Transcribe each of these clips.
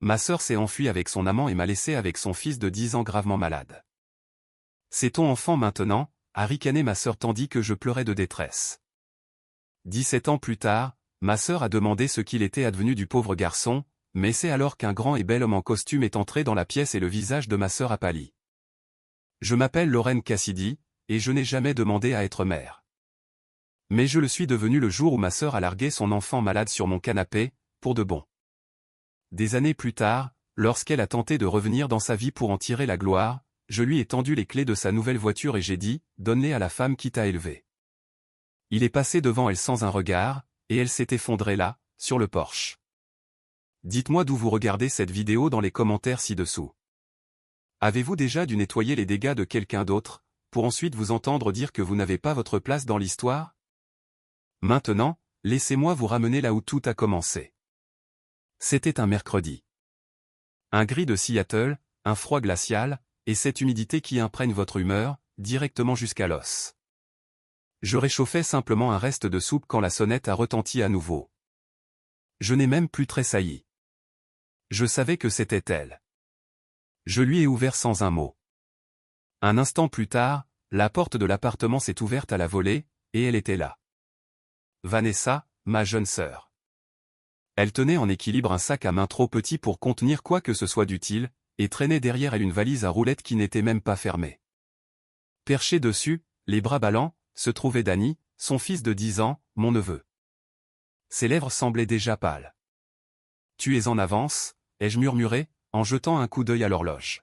Ma sœur s'est enfuie avec son amant et m'a laissé avec son fils de 10 ans gravement malade. C'est ton enfant maintenant, a ricané ma sœur tandis que je pleurais de détresse. 17 ans plus tard, ma sœur a demandé ce qu'il était advenu du pauvre garçon, mais c'est alors qu'un grand et bel homme en costume est entré dans la pièce et le visage de ma sœur a pâli. Je m'appelle Lorraine Cassidy, et je n'ai jamais demandé à être mère. Mais je le suis devenu le jour où ma sœur a largué son enfant malade sur mon canapé, pour de bon. Des années plus tard, lorsqu'elle a tenté de revenir dans sa vie pour en tirer la gloire, je lui ai tendu les clés de sa nouvelle voiture et j'ai dit, donne-les à la femme qui t'a élevé. Il est passé devant elle sans un regard, et elle s'est effondrée là, sur le porche. Dites-moi d'où vous regardez cette vidéo dans les commentaires ci-dessous. Avez-vous déjà dû nettoyer les dégâts de quelqu'un d'autre, pour ensuite vous entendre dire que vous n'avez pas votre place dans l'histoire? Maintenant, laissez-moi vous ramener là où tout a commencé. C'était un mercredi. Un gris de Seattle, un froid glacial, et cette humidité qui imprègne votre humeur, directement jusqu'à l'os. Je réchauffais simplement un reste de soupe quand la sonnette a retenti à nouveau. Je n'ai même plus tressailli. Je savais que c'était elle. Je lui ai ouvert sans un mot. Un instant plus tard, la porte de l'appartement s'est ouverte à la volée, et elle était là. Vanessa, ma jeune sœur. Elle tenait en équilibre un sac à main trop petit pour contenir quoi que ce soit d'utile, et traînait derrière elle une valise à roulettes qui n'était même pas fermée. Perché dessus, les bras ballants, se trouvait Danny, son fils de 10 ans, mon neveu. Ses lèvres semblaient déjà pâles. « Tu es en avance » ai-je murmuré, en jetant un coup d'œil à l'horloge.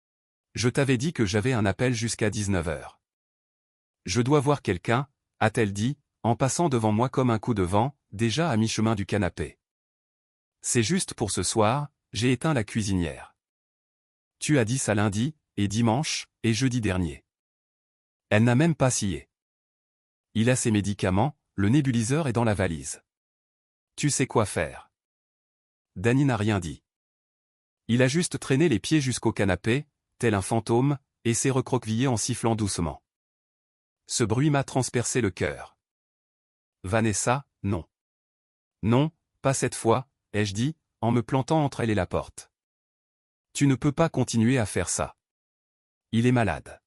« Je t'avais dit que j'avais un appel jusqu'à 19h. »« Je dois voir quelqu'un » a-t-elle dit, en passant devant moi comme un coup de vent, déjà à mi-chemin du canapé. « C'est juste pour ce soir, j'ai éteint la cuisinière. »« Tu as dit ça lundi, et dimanche, et jeudi dernier. » Elle n'a même pas scié. « Il a ses médicaments, le nébuliseur est dans la valise. »« Tu sais quoi faire. » Danny n'a rien dit. Il a juste traîné les pieds jusqu'au canapé, tel un fantôme, et s'est recroquevillé en sifflant doucement. Ce bruit m'a transpercé le cœur. Vanessa, non. Non, pas cette fois, ai-je dit, en me plantant entre elle et la porte. Tu ne peux pas continuer à faire ça. Il est malade.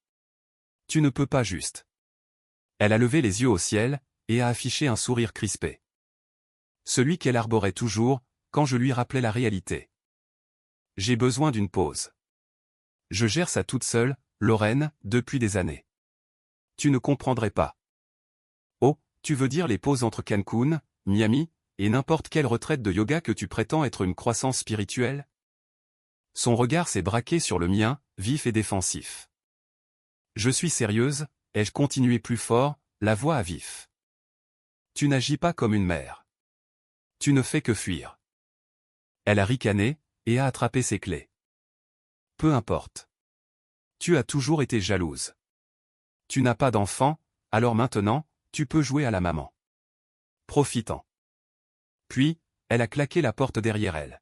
Tu ne peux pas juste. Elle a levé les yeux au ciel, et a affiché un sourire crispé. Celui qu'elle arborait toujours, quand je lui rappelais la réalité. J'ai besoin d'une pause. Je gère ça toute seule, Lorraine, depuis des années. Tu ne comprendrais pas. Oh, tu veux dire les pauses entre Cancun, Miami, et n'importe quelle retraite de yoga que tu prétends être une croissance spirituelle? Son regard s'est braqué sur le mien, vif et défensif. Je suis sérieuse, ai-je continué plus fort, la voix à vif. Tu n'agis pas comme une mère. Tu ne fais que fuir. Elle a ricané, et a attrapé ses clés. Peu importe. Tu as toujours été jalouse. Tu n'as pas d'enfant, alors maintenant, tu peux jouer à la maman. Profitant. Puis, elle a claqué la porte derrière elle.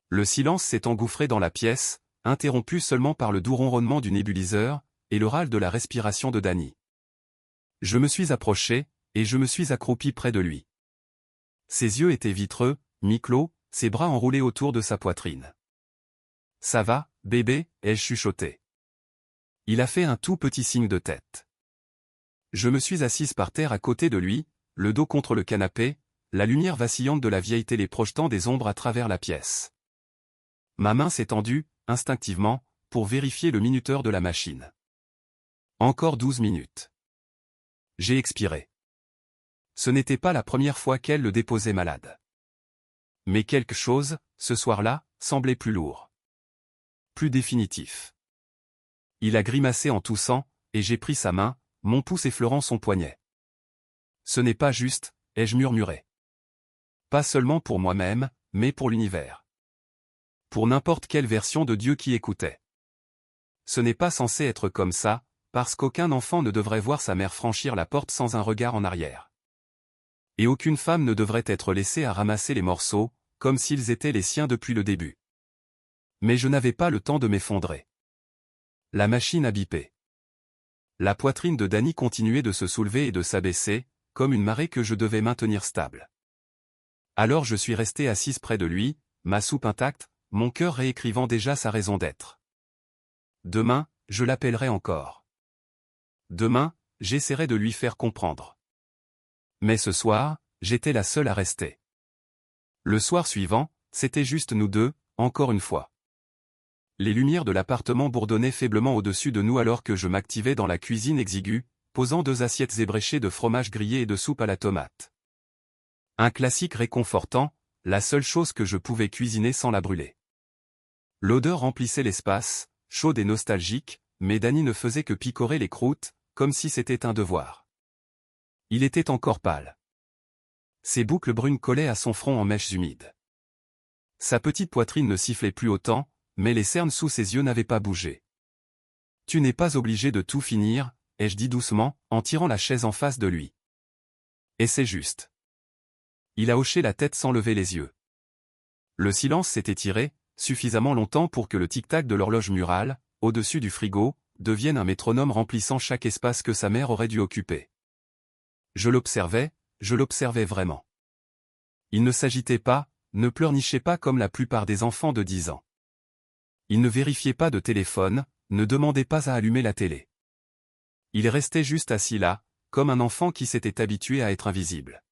Le silence s'est engouffré dans la pièce, interrompu seulement par le doux ronronnement du nébuliseur, et le râle de la respiration de Danny. Je me suis approché, et je me suis accroupi près de lui. Ses yeux étaient vitreux, mi-clos, ses bras enroulés autour de sa poitrine. « Ça va, bébé » ai-je chuchoté. Il a fait un tout petit signe de tête. Je me suis assise par terre à côté de lui, le dos contre le canapé, la lumière vacillante de la vieille télé projetant des ombres à travers la pièce. Ma main s'est tendue, instinctivement, pour vérifier le minuteur de la machine. Encore 12 minutes. J'ai expiré. Ce n'était pas la première fois qu'elle le déposait malade. Mais quelque chose, ce soir-là, semblait plus lourd. Plus définitif. Il a grimacé en toussant, et j'ai pris sa main, mon pouce effleurant son poignet. Ce n'est pas juste, ai-je murmuré. Pas seulement pour moi-même, mais pour l'univers. Pour n'importe quelle version de Dieu qui écoutait. Ce n'est pas censé être comme ça, parce qu'aucun enfant ne devrait voir sa mère franchir la porte sans un regard en arrière. Et aucune femme ne devrait être laissée à ramasser les morceaux, comme s'ils étaient les siens depuis le début. Mais je n'avais pas le temps de m'effondrer. La machine a bipé. La poitrine de Danny continuait de se soulever et de s'abaisser, comme une marée que je devais maintenir stable. Alors je suis resté assise près de lui, ma soupe intacte, mon cœur réécrivant déjà sa raison d'être. Demain, je l'appellerai encore. Demain, j'essaierai de lui faire comprendre. Mais ce soir, j'étais la seule à rester. Le soir suivant, c'était juste nous deux, encore une fois. Les lumières de l'appartement bourdonnaient faiblement au-dessus de nous alors que je m'activais dans la cuisine exiguë, posant 2 assiettes ébréchées de fromage grillé et de soupe à la tomate. Un classique réconfortant, la seule chose que je pouvais cuisiner sans la brûler. L'odeur remplissait l'espace, chaude et nostalgique, mais Danny ne faisait que picorer les croûtes, comme si c'était un devoir. Il était encore pâle. Ses boucles brunes collaient à son front en mèches humides. Sa petite poitrine ne sifflait plus autant, mais les cernes sous ses yeux n'avaient pas bougé. « Tu n'es pas obligé de tout finir », ai-je dit doucement, en tirant la chaise en face de lui. Et c'est juste. Il a hoché la tête sans lever les yeux. Le silence s'était tiré, suffisamment longtemps pour que le tic-tac de l'horloge murale, au-dessus du frigo, devienne un métronome remplissant chaque espace que sa mère aurait dû occuper. Je l'observais vraiment. Il ne s'agitait pas, ne pleurnichait pas comme la plupart des enfants de 10 ans. Il ne vérifiait pas de téléphone, ne demandait pas à allumer la télé. Il restait juste assis là, comme un enfant qui s'était habitué à être invisible.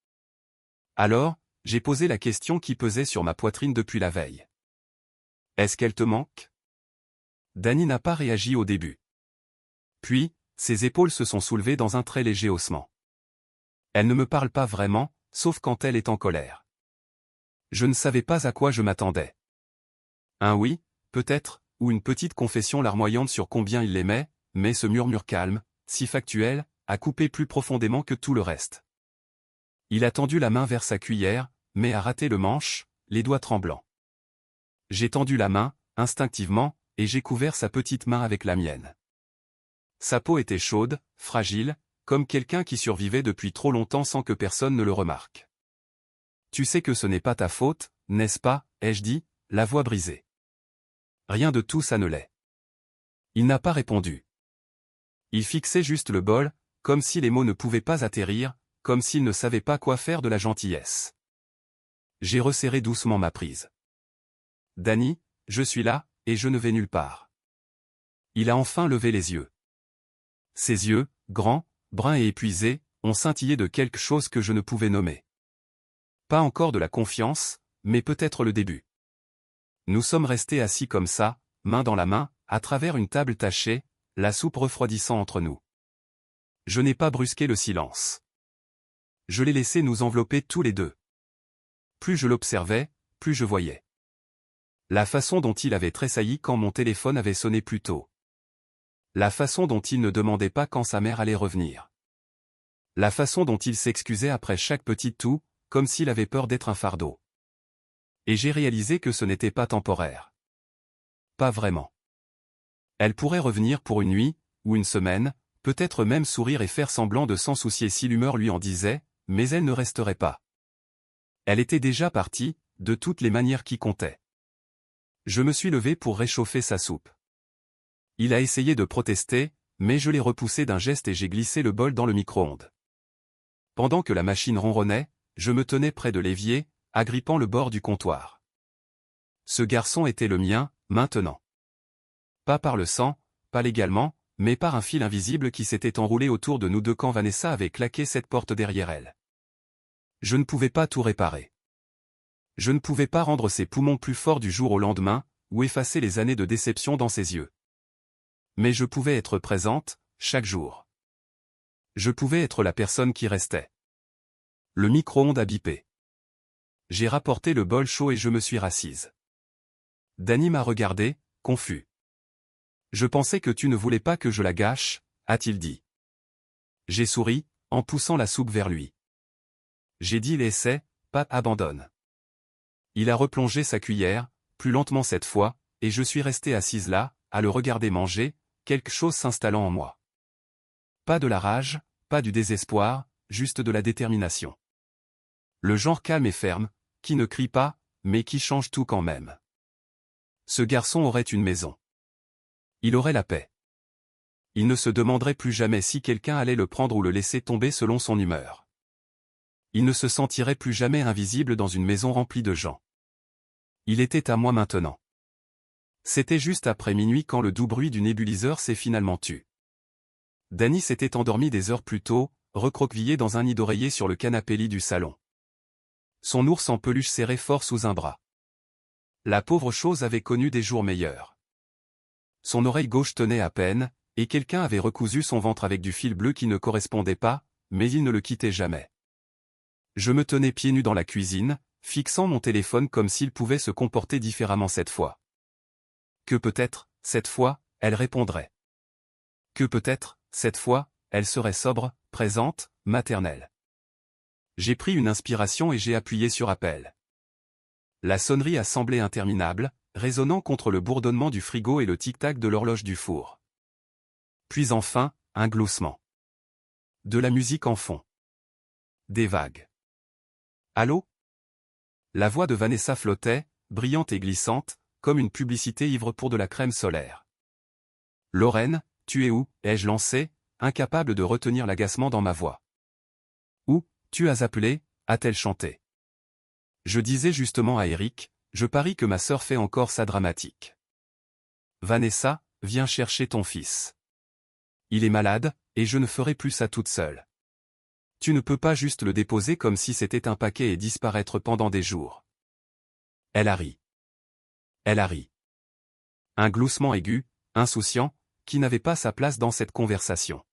Alors, j'ai posé la question qui pesait sur ma poitrine depuis la veille. Est-ce qu'elle te manque ? Danny n'a pas réagi au début. Puis, ses épaules se sont soulevées dans un très léger haussement. Elle ne me parle pas vraiment, sauf quand elle est en colère. Je ne savais pas à quoi je m'attendais. Un oui, peut-être, ou une petite confession larmoyante sur combien il l'aimait, mais ce murmure calme, si factuel, a coupé plus profondément que tout le reste. Il a tendu la main vers sa cuillère, mais a raté le manche, les doigts tremblants. J'ai tendu la main, instinctivement, et j'ai couvert sa petite main avec la mienne. Sa peau était chaude, fragile, comme quelqu'un qui survivait depuis trop longtemps sans que personne ne le remarque. « Tu sais que ce n'est pas ta faute, n'est-ce pas ?» ai-je dit, la voix brisée. Rien de tout ça ne l'est. Il n'a pas répondu. Il fixait juste le bol, comme si les mots ne pouvaient pas atterrir, comme s'il ne savait pas quoi faire de la gentillesse. J'ai resserré doucement ma prise. « Danny, je suis là, et je ne vais nulle part. » Il a enfin levé les yeux. Ses yeux, grands, bruns et épuisés, ont scintillé de quelque chose que je ne pouvais nommer. Pas encore de la confiance, mais peut-être le début. Nous sommes restés assis comme ça, main dans la main, à travers une table tachée, la soupe refroidissant entre nous. Je n'ai pas brusqué le silence. Je l'ai laissé nous envelopper tous les deux. Plus je l'observais, plus je voyais. La façon dont il avait tressailli quand mon téléphone avait sonné plus tôt. La façon dont il ne demandait pas quand sa mère allait revenir. La façon dont il s'excusait après chaque petit tout, comme s'il avait peur d'être un fardeau. Et j'ai réalisé que ce n'était pas temporaire. Pas vraiment. Elle pourrait revenir pour une nuit, ou une semaine, peut-être même sourire et faire semblant de s'en soucier si l'humeur lui en disait, mais elle ne resterait pas. Elle était déjà partie, de toutes les manières qui comptaient. Je me suis levé pour réchauffer sa soupe. Il a essayé de protester, mais je l'ai repoussé d'un geste et j'ai glissé le bol dans le micro-ondes. Pendant que la machine ronronnait, je me tenais près de l'évier, agrippant le bord du comptoir. Ce garçon était le mien, maintenant. Pas par le sang, pas légalement, mais par un fil invisible qui s'était enroulé autour de nous deux quand Vanessa avait claqué cette porte derrière elle. Je ne pouvais pas tout réparer. Je ne pouvais pas rendre ses poumons plus forts du jour au lendemain, ou effacer les années de déception dans ses yeux. Mais je pouvais être présente, chaque jour. Je pouvais être la personne qui restait. Le micro-ondes a bipé. J'ai rapporté le bol chaud et je me suis rassise. Danny m'a regardé, confus. « Je pensais que tu ne voulais pas que je la gâche, » a-t-il dit. J'ai souri, en poussant la soupe vers lui. J'ai dit l'essai, pas abandonne. Il a replongé sa cuillère, plus lentement cette fois, et je suis restée assise là, à le regarder manger, quelque chose s'installant en moi. Pas de la rage, pas du désespoir, juste de la détermination. Le genre calme et ferme, qui ne crie pas, mais qui change tout quand même. Ce garçon aurait une maison. Il aurait la paix. Il ne se demanderait plus jamais si quelqu'un allait le prendre ou le laisser tomber selon son humeur. Il ne se sentirait plus jamais invisible dans une maison remplie de gens. Il était à moi maintenant. C'était juste après minuit quand le doux bruit du nébuliseur s'est finalement tu. Dany s'était endormi des heures plus tôt, recroquevillé dans un nid d'oreiller sur le canapé-lit du salon. Son ours en peluche serré fort sous un bras. La pauvre chose avait connu des jours meilleurs. Son oreille gauche tenait à peine, et quelqu'un avait recousu son ventre avec du fil bleu qui ne correspondait pas, mais il ne le quittait jamais. Je me tenais pieds nus dans la cuisine, fixant mon téléphone comme s'il pouvait se comporter différemment cette fois. Que peut-être, cette fois, elle répondrait. Que peut-être, cette fois, elle serait sobre, présente, maternelle. J'ai pris une inspiration et j'ai appuyé sur appel. La sonnerie a semblé interminable, résonnant contre le bourdonnement du frigo et le tic-tac de l'horloge du four. Puis enfin, un gloussement. De la musique en fond. Des vagues. Allô? La voix de Vanessa flottait, brillante et glissante, comme une publicité ivre pour de la crème solaire. Lorraine, tu es où? Ai-je lancé, incapable de retenir l'agacement dans ma voix. Où, tu as appelé, a-t-elle chanté. Je disais justement à Eric, je parie que ma sœur fait encore sa dramatique. Vanessa, viens chercher ton fils. Il est malade, et je ne ferai plus ça toute seule. Tu ne peux pas juste le déposer comme si c'était un paquet et disparaître pendant des jours. Elle a ri. Elle a ri. Un gloussement aigu, insouciant, qui n'avait pas sa place dans cette conversation.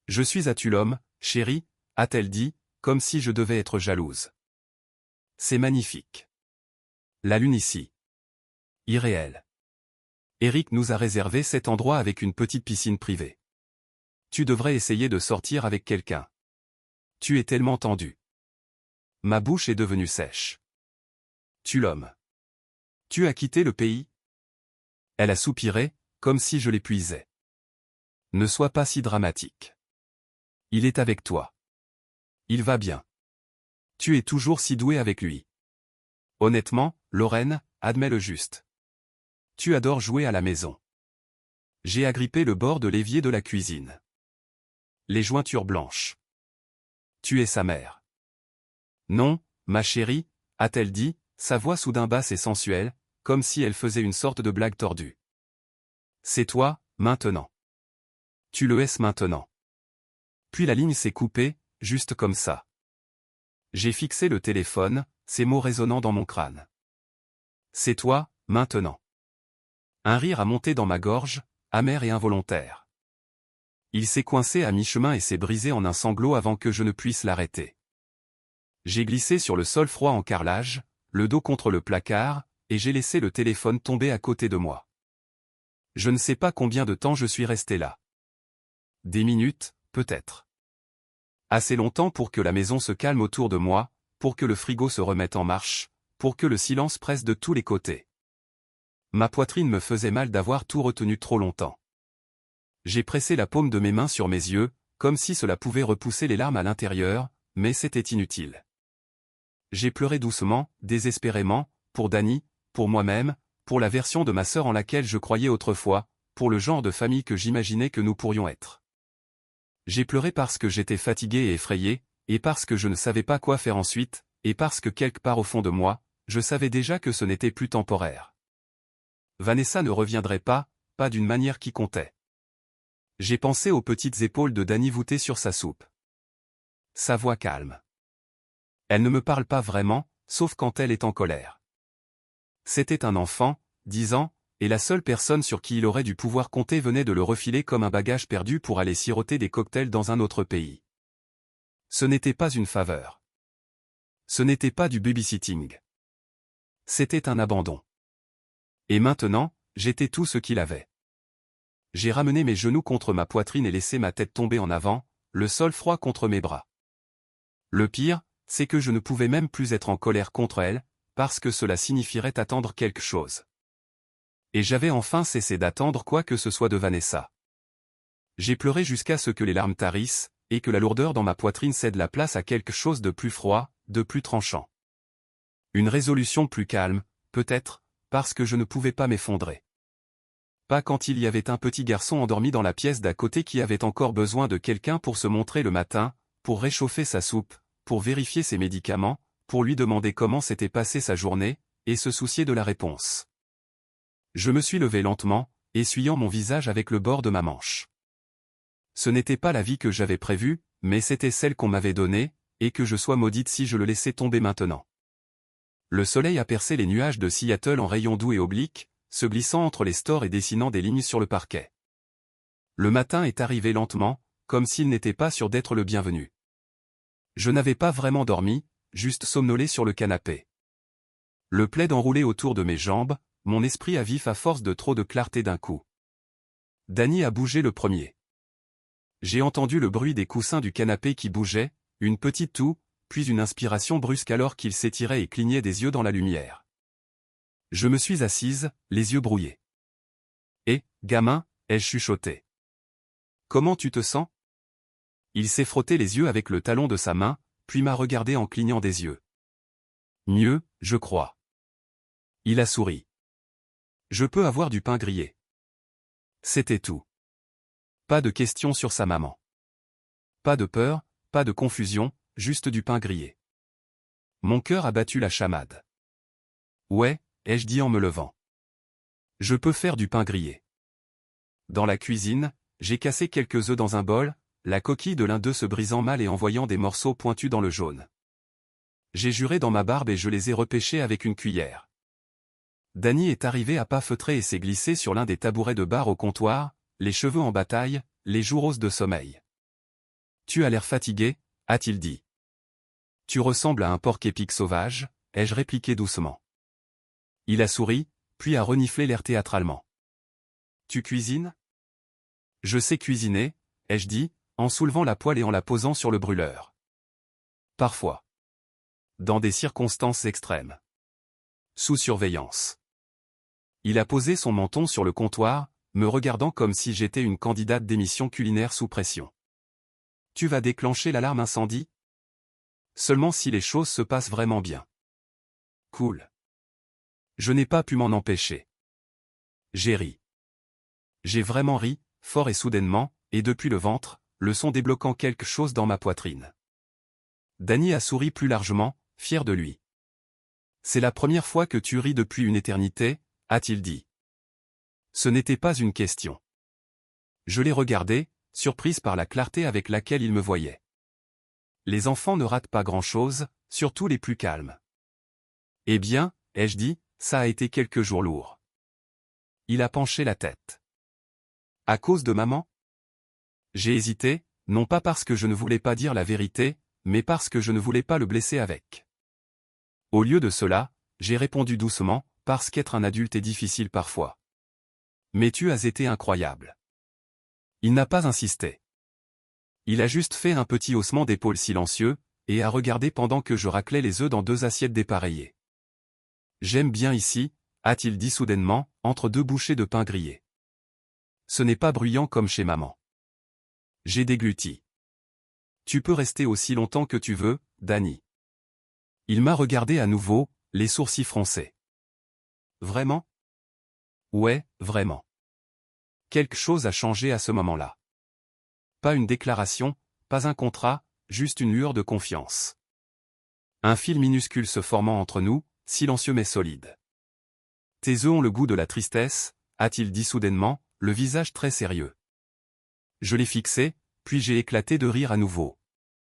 Je suis à Tulum, chérie, a-t-elle dit, comme si je devais être jalouse. C'est magnifique. La lune ici. Irréel. Eric nous a réservé cet endroit avec une petite piscine privée. Tu devrais essayer de sortir avec quelqu'un. Tu es tellement tendu. Ma bouche est devenue sèche. Tulum. Tu as quitté le pays? Elle a soupiré, comme si je l'épuisais. Ne sois pas si dramatique. Il est avec toi. Il va bien. Tu es toujours si doué avec lui. Honnêtement, Lorraine, admets le juste. Tu adores jouer à la maison. J'ai agrippé le bord de l'évier de la cuisine. Les jointures blanches. Tu es sa mère. Non, ma chérie, a-t-elle dit, sa voix soudain basse et sensuelle, comme si elle faisait une sorte de blague tordue. C'est toi, maintenant. Tu le es maintenant. Puis la ligne s'est coupée, juste comme ça. J'ai fixé le téléphone, ces mots résonnant dans mon crâne. C'est toi, maintenant. Un rire a monté dans ma gorge, amer et involontaire. Il s'est coincé à mi-chemin et s'est brisé en un sanglot avant que je ne puisse l'arrêter. J'ai glissé sur le sol froid en carrelage, le dos contre le placard, et j'ai laissé le téléphone tomber à côté de moi. Je ne sais pas combien de temps je suis resté là. Des minutes, peut-être. Assez longtemps pour que la maison se calme autour de moi, pour que le frigo se remette en marche, pour que le silence presse de tous les côtés. Ma poitrine me faisait mal d'avoir tout retenu trop longtemps. J'ai pressé la paume de mes mains sur mes yeux, comme si cela pouvait repousser les larmes à l'intérieur, mais c'était inutile. J'ai pleuré doucement, désespérément, pour Dany, pour moi-même, pour la version de ma sœur en laquelle je croyais autrefois, pour le genre de famille que j'imaginais que nous pourrions être. J'ai pleuré parce que j'étais fatigué et effrayé, et parce que je ne savais pas quoi faire ensuite, et parce que quelque part au fond de moi, je savais déjà que ce n'était plus temporaire. Vanessa ne reviendrait pas, pas d'une manière qui comptait. J'ai pensé aux petites épaules de Dany voûtées sur sa soupe. Sa voix calme. Elle ne me parle pas vraiment, sauf quand elle est en colère. C'était un enfant, 10 ans, et la seule personne sur qui il aurait dû pouvoir compter venait de le refiler comme un bagage perdu pour aller siroter des cocktails dans un autre pays. Ce n'était pas une faveur. Ce n'était pas du babysitting. C'était un abandon. Et maintenant, j'étais tout ce qu'il avait. J'ai ramené mes genoux contre ma poitrine et laissé ma tête tomber en avant, le sol froid contre mes bras. Le pire, c'est que je ne pouvais même plus être en colère contre elle, parce que cela signifierait attendre quelque chose. Et j'avais enfin cessé d'attendre quoi que ce soit de Vanessa. J'ai pleuré jusqu'à ce que les larmes tarissent, et que la lourdeur dans ma poitrine cède la place à quelque chose de plus froid, de plus tranchant. Une résolution plus calme, peut-être, parce que je ne pouvais pas m'effondrer. Pas quand il y avait un petit garçon endormi dans la pièce d'à côté qui avait encore besoin de quelqu'un pour se montrer le matin, pour réchauffer sa soupe, pour vérifier ses médicaments, pour lui demander comment s'était passée sa journée, et se soucier de la réponse. Je me suis levé lentement, essuyant mon visage avec le bord de ma manche. Ce n'était pas la vie que j'avais prévue, mais c'était celle qu'on m'avait donnée, et que je sois maudite si je le laissais tomber maintenant. Le soleil a percé les nuages de Seattle en rayons doux et obliques, se glissant entre les stores et dessinant des lignes sur le parquet. Le matin est arrivé lentement, comme s'il n'était pas sûr d'être le bienvenu. Je n'avais pas vraiment dormi, juste somnolé sur le canapé. Le plaid enroulé autour de mes jambes, mon esprit à vif à force de trop de clarté d'un coup. Danny a bougé le premier. J'ai entendu le bruit des coussins du canapé qui bougeaient, une petite toux, puis une inspiration brusque alors qu'il s'étirait et clignait des yeux dans la lumière. Je me suis assise, les yeux brouillés. « Eh, gamin » ai-je chuchoté. « Comment tu te sens ?» Il s'est frotté les yeux avec le talon de sa main, puis m'a regardé en clignant des yeux. « Mieux, je crois. » Il a souri. « Je peux avoir du pain grillé. » C'était tout. Pas de questions sur sa maman. Pas de peur, pas de confusion, juste du pain grillé. Mon cœur a battu la chamade. « Ouais » ai-je dit en me levant. « Je peux faire du pain grillé. » Dans la cuisine, j'ai cassé quelques œufs dans un bol, la coquille de l'un d'eux se brisant mal et envoyant des morceaux pointus dans le jaune. J'ai juré dans ma barbe et je les ai repêchés avec une cuillère. Danny est arrivé à pas feutrés et s'est glissé sur l'un des tabourets de bar au comptoir, les cheveux en bataille, les joues roses de sommeil. « Tu as l'air fatigué » a-t-il dit. « Tu ressembles à un porc-épic sauvage » ai-je répliqué doucement. Il a souri, puis a reniflé l'air théâtralement. « Tu cuisines ?»« Je sais cuisiner » ai-je dit, en soulevant la poêle et en la posant sur le brûleur. « Parfois. Dans des circonstances extrêmes. Sous surveillance. » Il a posé son menton sur le comptoir, me regardant comme si j'étais une candidate d'émission culinaire sous pression. « Tu vas déclencher l'alarme incendie ? Seulement si les choses se passent vraiment bien. » Cool. Je n'ai pas pu m'en empêcher. J'ai ri. J'ai vraiment ri, fort et soudainement, et depuis le ventre, le son débloquant quelque chose dans ma poitrine. Danny a souri plus largement, fier de lui. « C'est la première fois que tu ris depuis une éternité » a-t-il dit. Ce n'était pas une question. Je l'ai regardé, surprise par la clarté avec laquelle il me voyait. Les enfants ne ratent pas grand-chose, surtout les plus calmes. « Eh bien, ai-je dit, ça a été quelques jours lourds. » Il a penché la tête. « À cause de maman ?» J'ai hésité, non pas parce que je ne voulais pas dire la vérité, mais parce que je ne voulais pas le blesser avec. Au lieu de cela, j'ai répondu doucement, parce qu'être un adulte est difficile parfois. « Mais tu as été incroyable. » Il n'a pas insisté. Il a juste fait un petit haussement d'épaules silencieux, et a regardé pendant que je raclais les œufs dans 2 assiettes dépareillées. « J'aime bien ici » a-t-il dit soudainement, entre 2 bouchées de pain grillé. Ce n'est pas bruyant comme chez maman. J'ai dégluti. « Tu peux rester aussi longtemps que tu veux, Danny. » Il m'a regardé à nouveau, les sourcils froncés. « Vraiment ? » ?»« Ouais, vraiment. » Quelque chose a changé à ce moment-là. Pas une déclaration, pas un contrat, juste une lueur de confiance. Un fil minuscule se formant entre nous, silencieux mais solide. « Tes œufs ont le goût de la tristesse » a-t-il dit soudainement, le visage très sérieux. Je l'ai fixé, puis j'ai éclaté de rire à nouveau.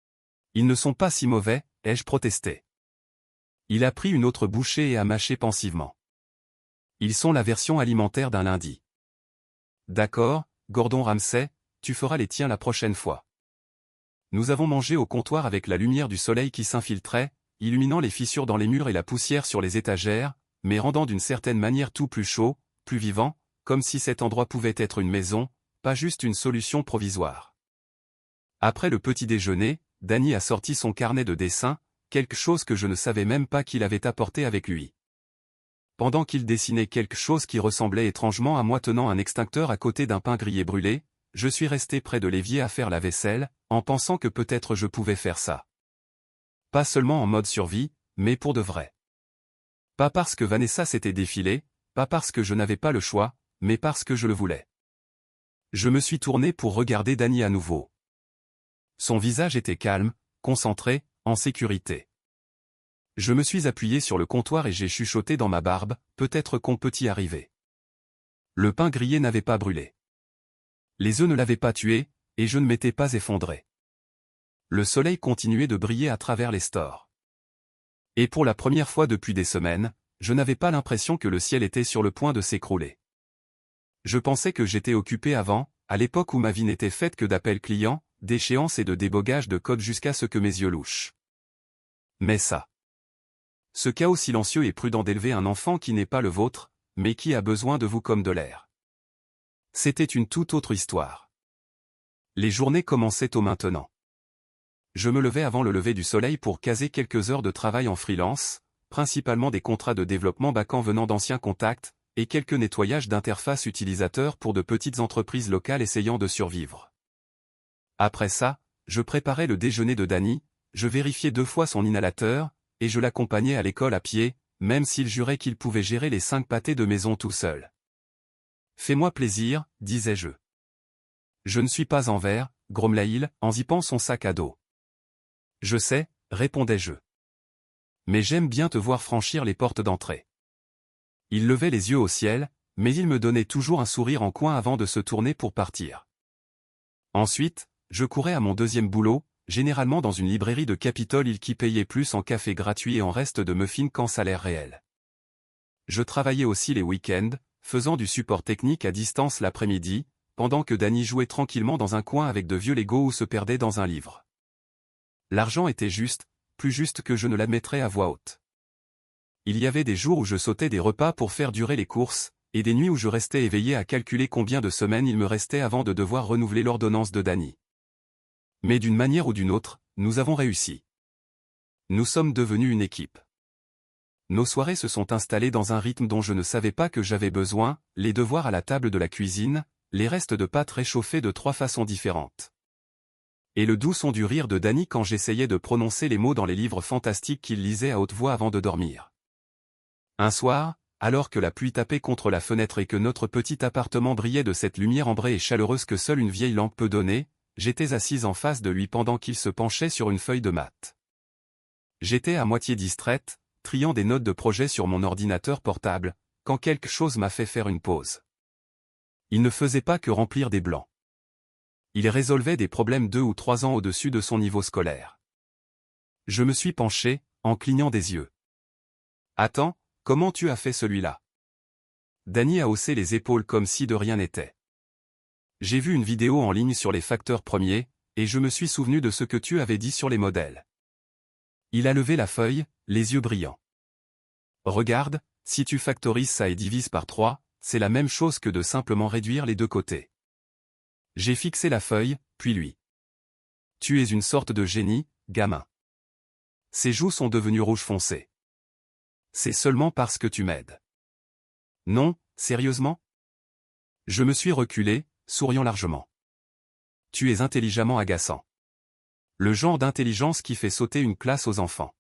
« Ils ne sont pas si mauvais » ai-je protesté. Il a pris une autre bouchée et a mâché pensivement. « Ils sont la version alimentaire d'un lundi. » « D'accord, Gordon Ramsay, tu feras les tiens la prochaine fois. » Nous avons mangé au comptoir avec la lumière du soleil qui s'infiltrait, illuminant les fissures dans les murs et la poussière sur les étagères, mais rendant d'une certaine manière tout plus chaud, plus vivant, comme si cet endroit pouvait être une maison, pas juste une solution provisoire. Après le petit déjeuner, Danny a sorti son carnet de dessin, quelque chose que je ne savais même pas qu'il avait apporté avec lui. Pendant qu'il dessinait quelque chose qui ressemblait étrangement à moi tenant un extincteur à côté d'un pain grillé brûlé, je suis resté près de l'évier à faire la vaisselle, en pensant que peut-être je pouvais faire ça. Pas seulement en mode survie, mais pour de vrai. Pas parce que Vanessa s'était défilée, pas parce que je n'avais pas le choix, mais parce que je le voulais. Je me suis tourné pour regarder Danny à nouveau. Son visage était calme, concentré, en sécurité. Je me suis appuyé sur le comptoir et j'ai chuchoté dans ma barbe, peut-être qu'on peut y arriver. Le pain grillé n'avait pas brûlé. Les œufs ne l'avaient pas tué, et je ne m'étais pas effondré. Le soleil continuait de briller à travers les stores. Et pour la première fois depuis des semaines, je n'avais pas l'impression que le ciel était sur le point de s'écrouler. Je pensais que j'étais occupé avant, à l'époque où ma vie n'était faite que d'appels clients, d'échéances et de débogage de code jusqu'à ce que mes yeux louchent. Mais ça. Ce chaos silencieux et prudent d'élever un enfant qui n'est pas le vôtre, mais qui a besoin de vous comme de l'air. C'était une toute autre histoire. Les journées commençaient au maintenant. Je me levais avant le lever du soleil pour caser quelques heures de travail en freelance, principalement des contrats de développement back-end venant d'anciens contacts, et quelques nettoyages d'interfaces utilisateurs pour de petites entreprises locales essayant de survivre. Après ça, je préparais le déjeuner de Danny, je vérifiais 2 fois son inhalateur, et je l'accompagnais à l'école à pied, même s'il jurait qu'il pouvait gérer les 5 pâtés de maison tout seul. « Fais-moi plaisir, disais-je. »« Je ne suis pas en verre, grommela-t-il, en zippant son sac à dos. »« Je sais, répondais-je. Mais j'aime bien te voir franchir les portes d'entrée. » Il levait les yeux au ciel, mais il me donnait toujours un sourire en coin avant de se tourner pour partir. Ensuite, je courais à mon deuxième boulot, généralement dans une librairie de Capitol Hill qui payait plus en café gratuit et en reste de muffins qu'en salaire réel. Je travaillais aussi les week-ends, faisant du support technique à distance l'après-midi, pendant que Danny jouait tranquillement dans un coin avec de vieux Lego ou se perdait dans un livre. L'argent était juste, plus juste que je ne l'admettrais à voix haute. Il y avait des jours où je sautais des repas pour faire durer les courses, et des nuits où je restais éveillé à calculer combien de semaines il me restait avant de devoir renouveler l'ordonnance de Danny. Mais d'une manière ou d'une autre, nous avons réussi. Nous sommes devenus une équipe. Nos soirées se sont installées dans un rythme dont je ne savais pas que j'avais besoin, les devoirs à la table de la cuisine, les restes de pâtes réchauffés de 3 façons différentes. Et le doux son du rire de Danny quand j'essayais de prononcer les mots dans les livres fantastiques qu'il lisait à haute voix avant de dormir. Un soir, alors que la pluie tapait contre la fenêtre et que notre petit appartement brillait de cette lumière ambrée et chaleureuse que seule une vieille lampe peut donner, j'étais assise en face de lui pendant qu'il se penchait sur une feuille de maths. J'étais à moitié distraite, triant des notes de projet sur mon ordinateur portable, quand quelque chose m'a fait faire une pause. Il ne faisait pas que remplir des blancs. Il résolvait des problèmes 2 ou 3 ans au-dessus de son niveau scolaire. Je me suis penché, en clignant des yeux. « Attends, comment tu as fait celui-là » Danny a haussé les épaules comme si de rien n'était. « J'ai vu une vidéo en ligne sur les facteurs premiers, et je me suis souvenu de ce que tu avais dit sur les modèles. » Il a levé la feuille, les yeux brillants. « Regarde, si tu factorises ça et divises par 3, c'est la même chose que de simplement réduire les 2 côtés. » J'ai fixé la feuille, puis lui. « Tu es une sorte de génie, gamin. » Ses joues sont devenues rouge foncé. « C'est seulement parce que tu m'aides. » « Non, sérieusement ?» Je me suis reculé, souriant largement. « Tu es intelligemment agaçant. Le genre d'intelligence qui fait sauter une classe aux enfants. »«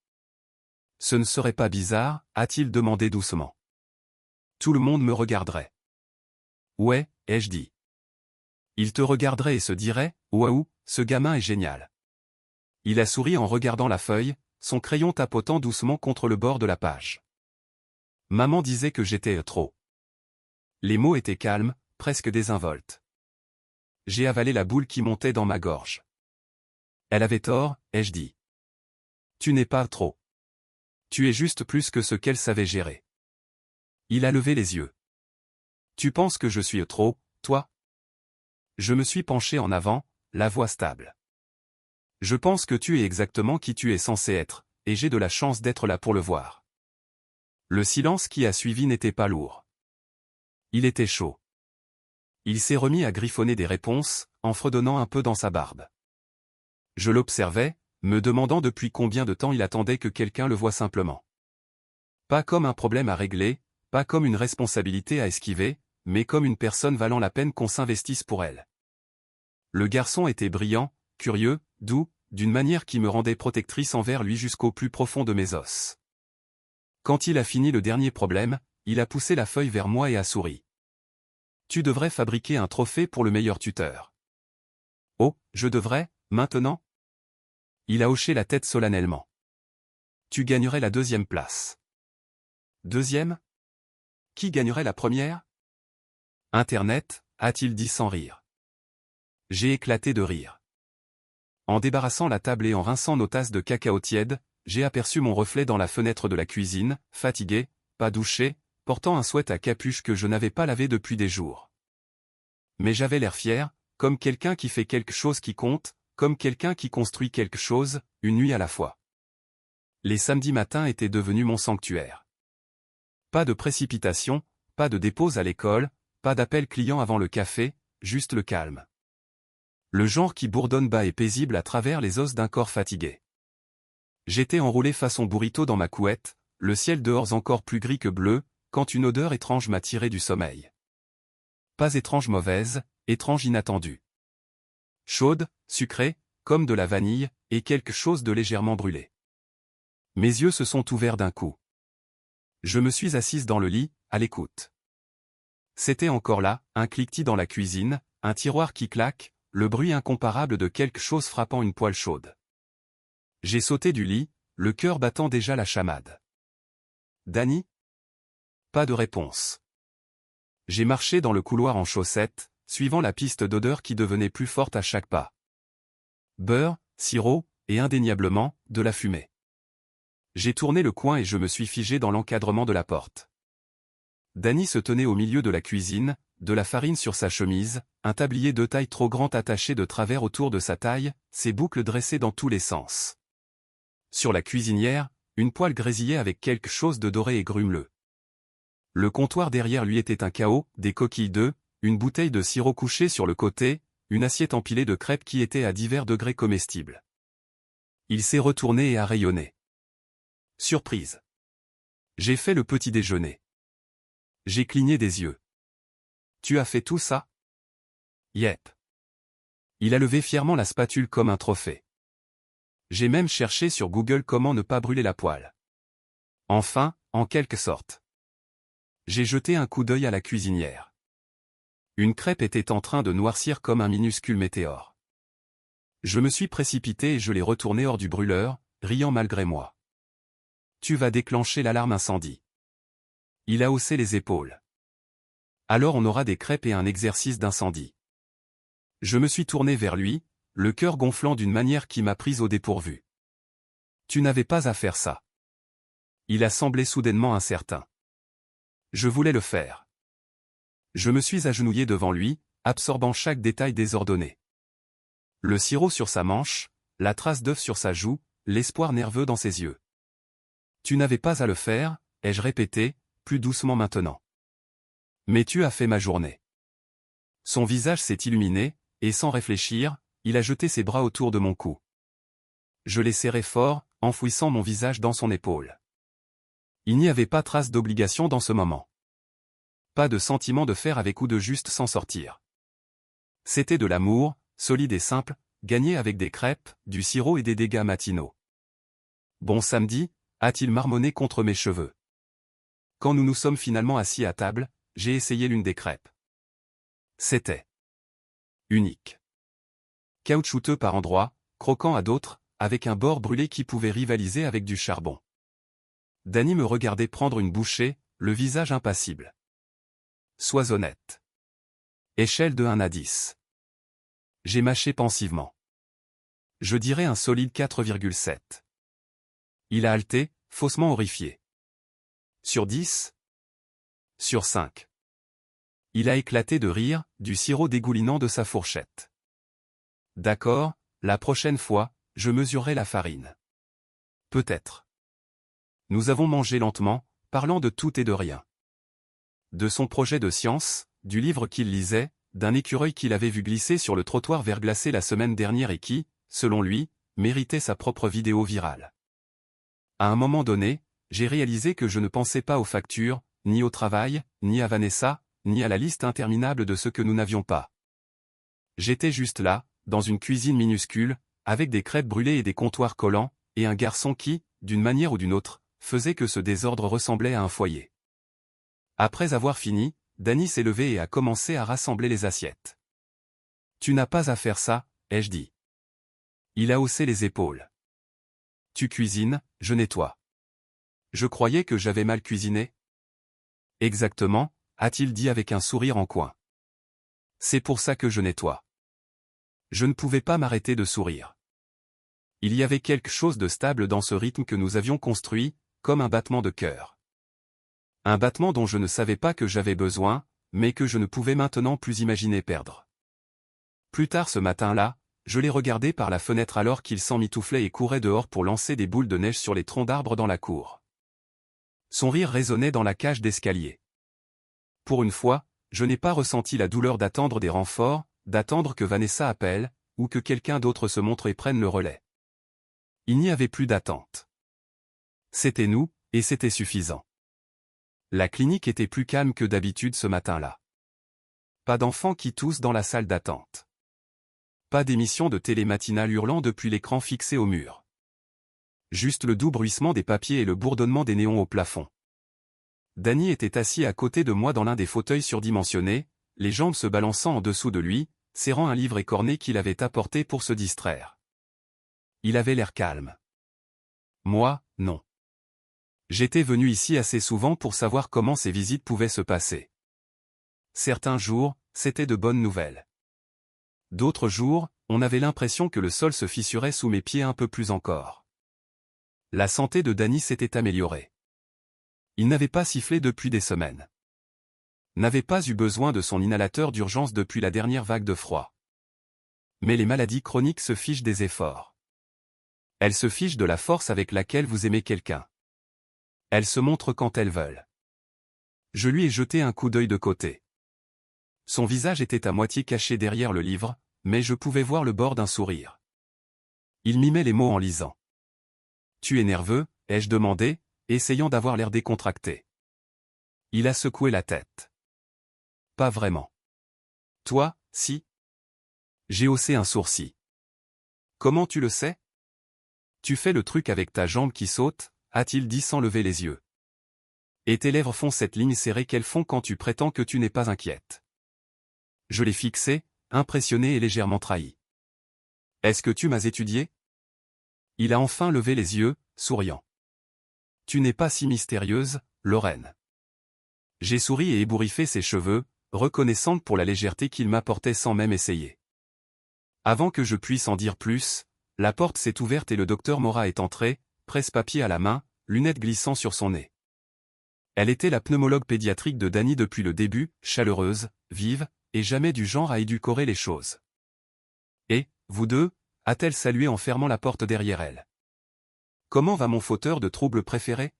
Ce ne serait pas bizarre, a-t-il demandé doucement. Tout le monde me regarderait. »« Ouais, ai-je dit. » Il te regarderait et se dirait, « Waouh, ce gamin est génial. » Il a souri en regardant la feuille, son crayon tapotant doucement contre le bord de la page. Maman disait que j'étais trop. Les mots étaient calmes, presque désinvoltes. J'ai avalé la boule qui montait dans ma gorge. Elle avait tort, ai-je dit. Tu n'es pas trop. Tu es juste plus que ce qu'elle savait gérer. Il a levé les yeux. Tu penses que je suis trop, toi? Je me suis penché en avant, la voix stable. Je pense que tu es exactement qui tu es censé être, et j'ai de la chance d'être là pour le voir. Le silence qui a suivi n'était pas lourd. Il était chaud. Il s'est remis à griffonner des réponses, en fredonnant un peu dans sa barbe. Je l'observais, me demandant depuis combien de temps il attendait que quelqu'un le voie simplement. Pas comme un problème à régler, pas comme une responsabilité à esquiver, mais comme une personne valant la peine qu'on s'investisse pour elle. Le garçon était brillant, curieux, doux, d'une manière qui me rendait protectrice envers lui jusqu'au plus profond de mes os. Quand il a fini le dernier problème, il a poussé la feuille vers moi et a souri. Tu devrais fabriquer un trophée pour le meilleur tuteur. Oh, je devrais, maintenant? Il a hoché la tête solennellement. Tu gagnerais la 2e place. 2e? Qui gagnerait la 1re? Internet, a-t-il dit sans rire. J'ai éclaté de rire. En débarrassant la table et en rinçant nos tasses de cacao tiède, j'ai aperçu mon reflet dans la fenêtre de la cuisine, fatigué, pas douché, portant un sweat à capuche que je n'avais pas lavé depuis des jours. Mais j'avais l'air fier, comme quelqu'un qui fait quelque chose qui compte, comme quelqu'un qui construit quelque chose, une nuit à la fois. Les samedis matins étaient devenus mon sanctuaire. Pas de précipitation, pas de dépose à l'école, pas d'appel client avant le café, juste le calme. Le genre qui bourdonne bas et paisible à travers les os d'un corps fatigué. J'étais enroulé façon burrito dans ma couette, le ciel dehors encore plus gris que bleu, quand une odeur étrange m'a tiré du sommeil. Pas étrange mauvaise, étrange inattendue. Chaude, sucrée, comme de la vanille, et quelque chose de légèrement brûlé. Mes yeux se sont ouverts d'un coup. Je me suis assise dans le lit, à l'écoute. C'était encore là, un cliquetis dans la cuisine, un tiroir qui claque, le bruit incomparable de quelque chose frappant une poêle chaude. J'ai sauté du lit, le cœur battant déjà la chamade. Dany ? Pas de réponse. J'ai marché dans le couloir en chaussettes, suivant la piste d'odeur qui devenait plus forte à chaque pas. Beurre, sirop, et indéniablement, de la fumée. J'ai tourné le coin et je me suis figé dans l'encadrement de la porte. Dany se tenait au milieu de la cuisine, de la farine sur sa chemise, un tablier de taille trop grand attaché de travers autour de sa taille, ses boucles dressées dans tous les sens. Sur la cuisinière, une poêle grésillait avec quelque chose de doré et grumeleux. Le comptoir derrière lui était un chaos, des coquilles d'œufs, une bouteille de sirop couchée sur le côté, une assiette empilée de crêpes qui étaient à divers degrés comestibles. Il s'est retourné et a rayonné. Surprise. J'ai fait le petit déjeuner. J'ai cligné des yeux. Tu as fait tout ça? Yep. Il a levé fièrement la spatule comme un trophée. J'ai même cherché sur Google comment ne pas brûler la poêle. Enfin, en quelque sorte. J'ai jeté un coup d'œil à la cuisinière. Une crêpe était en train de noircir comme un minuscule météore. Je me suis précipité et je l'ai retourné hors du brûleur, riant malgré moi. Tu vas déclencher l'alarme incendie. Il a haussé les épaules. Alors on aura des crêpes et un exercice d'incendie. Je me suis tourné vers lui, le cœur gonflant d'une manière qui m'a prise au dépourvu. Tu n'avais pas à faire ça. Il a semblé soudainement incertain. Je voulais le faire. Je me suis agenouillé devant lui, absorbant chaque détail désordonné. Le sirop sur sa manche, la trace d'œuf sur sa joue, l'espoir nerveux dans ses yeux. Tu n'avais pas à le faire, ai-je répété, plus doucement maintenant. Mais tu as fait ma journée. Son visage s'est illuminé, et sans réfléchir, il a jeté ses bras autour de mon cou. Je l'ai serré fort, enfouissant mon visage dans son épaule. Il n'y avait pas trace d'obligation dans ce moment. Pas de sentiment de faire avec ou de juste s'en sortir. C'était de l'amour, solide et simple, gagné avec des crêpes, du sirop et des dégâts matinaux. Bon samedi, a-t-il marmonné contre mes cheveux. Quand nous nous sommes finalement assis à table, j'ai essayé l'une des crêpes. C'était unique. Caoutchouteux par endroits, croquant à d'autres, avec un bord brûlé qui pouvait rivaliser avec du charbon. Dany me regardait prendre une bouchée, le visage impassible. Sois honnête. Échelle de 1 à 10. J'ai mâché pensivement. Je dirais un solide 4,7. Il a halté, faussement horrifié. Sur 10? Sur 5. Il a éclaté de rire, du sirop dégoulinant de sa fourchette. D'accord, la prochaine fois, je mesurerai la farine. Peut-être. Nous avons mangé lentement, parlant de tout et de rien. De son projet de science, du livre qu'il lisait, d'un écureuil qu'il avait vu glisser sur le trottoir verglacé la semaine dernière et qui, selon lui, méritait sa propre vidéo virale. À un moment donné, j'ai réalisé que je ne pensais pas aux factures, ni au travail, ni à Vanessa, ni à la liste interminable de ce que nous n'avions pas. J'étais juste là, dans une cuisine minuscule, avec des crêpes brûlées et des comptoirs collants, et un garçon qui, d'une manière ou d'une autre, faisait que ce désordre ressemblait à un foyer. Après avoir fini, Dany s'est levé et a commencé à rassembler les assiettes. Tu n'as pas à faire ça, ai-je dit. Il a haussé les épaules. Tu cuisines, je nettoie. Je croyais que j'avais mal cuisiné. Exactement, a-t-il dit avec un sourire en coin. C'est pour ça que je nettoie. Je ne pouvais pas m'arrêter de sourire. Il y avait quelque chose de stable dans ce rythme que nous avions construit, comme un battement de cœur. Un battement dont je ne savais pas que j'avais besoin, mais que je ne pouvais maintenant plus imaginer perdre. Plus tard ce matin-là, je l'ai regardé par la fenêtre alors qu'il s'emmitouflait et courait dehors pour lancer des boules de neige sur les troncs d'arbres dans la cour. Son rire résonnait dans la cage d'escalier. Pour une fois, je n'ai pas ressenti la douleur d'attendre des renforts, d'attendre que Vanessa appelle, ou que quelqu'un d'autre se montre et prenne le relais. Il n'y avait plus d'attente. C'était nous, et c'était suffisant. La clinique était plus calme que d'habitude ce matin-là. Pas d'enfants qui toussent dans la salle d'attente. Pas d'émission de télé matinale hurlant depuis l'écran fixé au mur. Juste le doux bruissement des papiers et le bourdonnement des néons au plafond. Danny était assis à côté de moi dans l'un des fauteuils surdimensionnés, les jambes se balançant en dessous de lui, serrant un livre écorné qu'il avait apporté pour se distraire. Il avait l'air calme. Moi, non. J'étais venu ici assez souvent pour savoir comment ces visites pouvaient se passer. Certains jours, c'était de bonnes nouvelles. D'autres jours, on avait l'impression que le sol se fissurait sous mes pieds un peu plus encore. La santé de Danny s'était améliorée. Il n'avait pas sifflé depuis des semaines. N'avait pas eu besoin de son inhalateur d'urgence depuis la dernière vague de froid. Mais les maladies chroniques se fichent des efforts. Elles se fichent de la force avec laquelle vous aimez quelqu'un. Elles se montrent quand elles veulent. Je lui ai jeté un coup d'œil de côté. Son visage était à moitié caché derrière le livre, mais je pouvais voir le bord d'un sourire. Il mimait les mots en lisant. « Tu es nerveux ?» ai-je demandé, essayant d'avoir l'air décontracté. Il a secoué la tête. « Pas vraiment. »« Toi, si ?» J'ai haussé un sourcil. « Comment tu le sais ?»« Tu fais le truc avec ta jambe qui saute ?» a-t-il dit sans lever les yeux. « Et tes lèvres font cette ligne serrée qu'elles font quand tu prétends que tu n'es pas inquiète. » Je l'ai fixé, impressionné et légèrement trahi. « Est-ce que tu m'as étudié ?» Il a enfin levé les yeux, souriant. « Tu n'es pas si mystérieuse, Lorraine. » J'ai souri et ébouriffé ses cheveux, reconnaissante pour la légèreté qu'il m'apportait sans même essayer. Avant que je puisse en dire plus, la porte s'est ouverte et le docteur Mora est entré, presse-papier à la main, lunettes glissant sur son nez. Elle était la pneumologue pédiatrique de Danny depuis le début, chaleureuse, vive, et jamais du genre à édulcorer les choses. « Et, vous deux ?» a-t-elle salué en fermant la porte derrière elle. « Comment va mon fauteur de troubles préféré ?»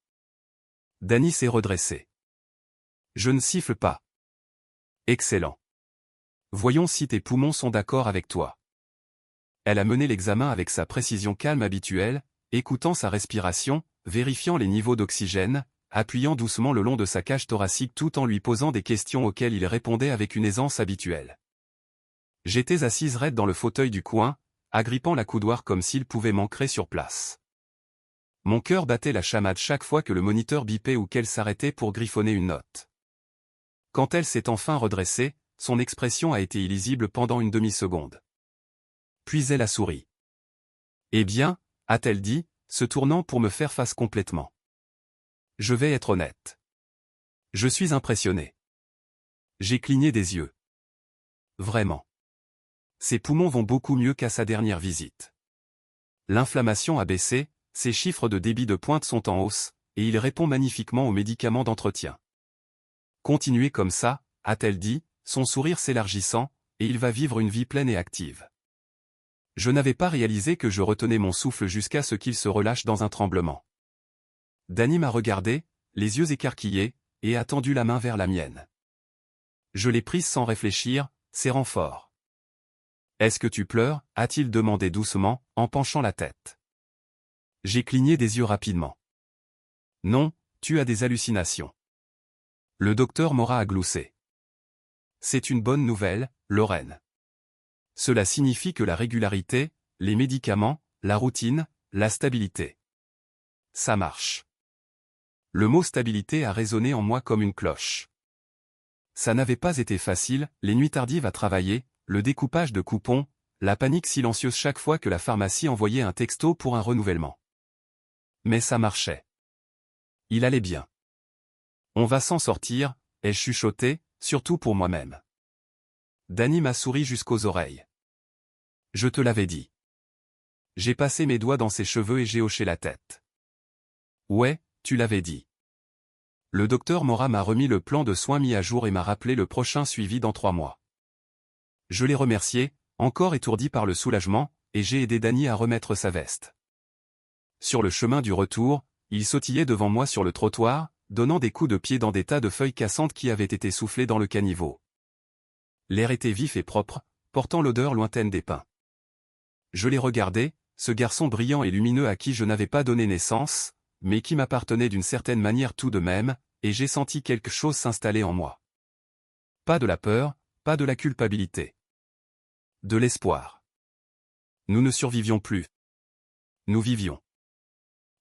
Danny s'est redressé. « Je ne siffle pas. »« Excellent. Voyons si tes poumons sont d'accord avec toi. » Elle a mené l'examen avec sa précision calme habituelle, écoutant sa respiration, vérifiant les niveaux d'oxygène, appuyant doucement le long de sa cage thoracique tout en lui posant des questions auxquelles il répondait avec une aisance habituelle. J'étais assise raide dans le fauteuil du coin, agrippant la coudoir comme s'il pouvait m'ancrer sur place. Mon cœur battait la chamade chaque fois que le moniteur bipait ou qu'elle s'arrêtait pour griffonner une note. Quand elle s'est enfin redressée, son expression a été illisible pendant une demi-seconde. Puis elle a souri. « Eh bien ?» a-t-elle dit, se tournant pour me faire face complètement. « Je vais être honnête. Je suis impressionné. » J'ai cligné des yeux. Vraiment. Ses poumons vont beaucoup mieux qu'à sa dernière visite. L'inflammation a baissé, ses chiffres de débit de pointe sont en hausse, et il répond magnifiquement aux médicaments d'entretien. « Continuez comme ça » a-t-elle dit, son sourire s'élargissant, et il va vivre une vie pleine et active. Je n'avais pas réalisé que je retenais mon souffle jusqu'à ce qu'il se relâche dans un tremblement. Danny m'a regardé, les yeux écarquillés, et a tendu la main vers la mienne. Je l'ai prise sans réfléchir, serrant fort. « Est-ce que tu pleures ?» a-t-il demandé doucement, en penchant la tête. J'ai cligné des yeux rapidement. « Non, tu as des hallucinations. » Le docteur Mora a gloussé. « C'est une bonne nouvelle, Lorraine. Cela signifie que la régularité, les médicaments, la routine, la stabilité. Ça marche. » Le mot stabilité a résonné en moi comme une cloche. Ça n'avait pas été facile, les nuits tardives à travailler, le découpage de coupons, la panique silencieuse chaque fois que la pharmacie envoyait un texto pour un renouvellement. Mais ça marchait. Il allait bien. On va s'en sortir, ai-je chuchoté, surtout pour moi-même. Danny m'a souri jusqu'aux oreilles. Je te l'avais dit. J'ai passé mes doigts dans ses cheveux et j'ai hoché la tête. Ouais, tu l'avais dit. Le docteur Mora m'a remis le plan de soins mis à jour et m'a rappelé le prochain suivi dans 3 mois. Je l'ai remercié, encore étourdi par le soulagement, et j'ai aidé Danny à remettre sa veste. Sur le chemin du retour, il sautillait devant moi sur le trottoir, donnant des coups de pied dans des tas de feuilles cassantes qui avaient été soufflées dans le caniveau. L'air était vif et propre, portant l'odeur lointaine des pins. Je l'ai regardé, ce garçon brillant et lumineux à qui je n'avais pas donné naissance, mais qui m'appartenait d'une certaine manière tout de même, et j'ai senti quelque chose s'installer en moi. Pas de la peur, pas de la culpabilité. De l'espoir. Nous ne survivions plus. Nous vivions.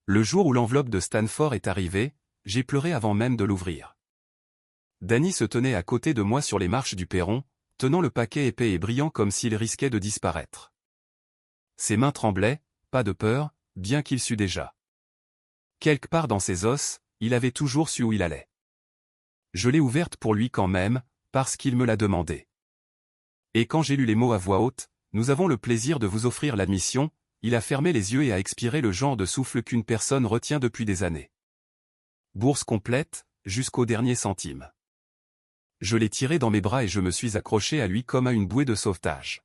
Le jour où l'enveloppe de Stanford est arrivée, j'ai pleuré avant même de l'ouvrir. Danny se tenait à côté de moi sur les marches du perron, tenant le paquet épais et brillant comme s'il risquait de disparaître. Ses mains tremblaient, pas de peur, bien qu'il sût déjà. Quelque part dans ses os, il avait toujours su où il allait. Je l'ai ouverte pour lui quand même, parce qu'il me l'a demandé. Et quand j'ai lu les mots à voix haute, « Nous avons le plaisir de vous offrir l'admission », il a fermé les yeux et a expiré le genre de souffle qu'une personne retient depuis des années. Bourse complète, jusqu'au dernier centime. Je l'ai tiré dans mes bras et je me suis accroché à lui comme à une bouée de sauvetage.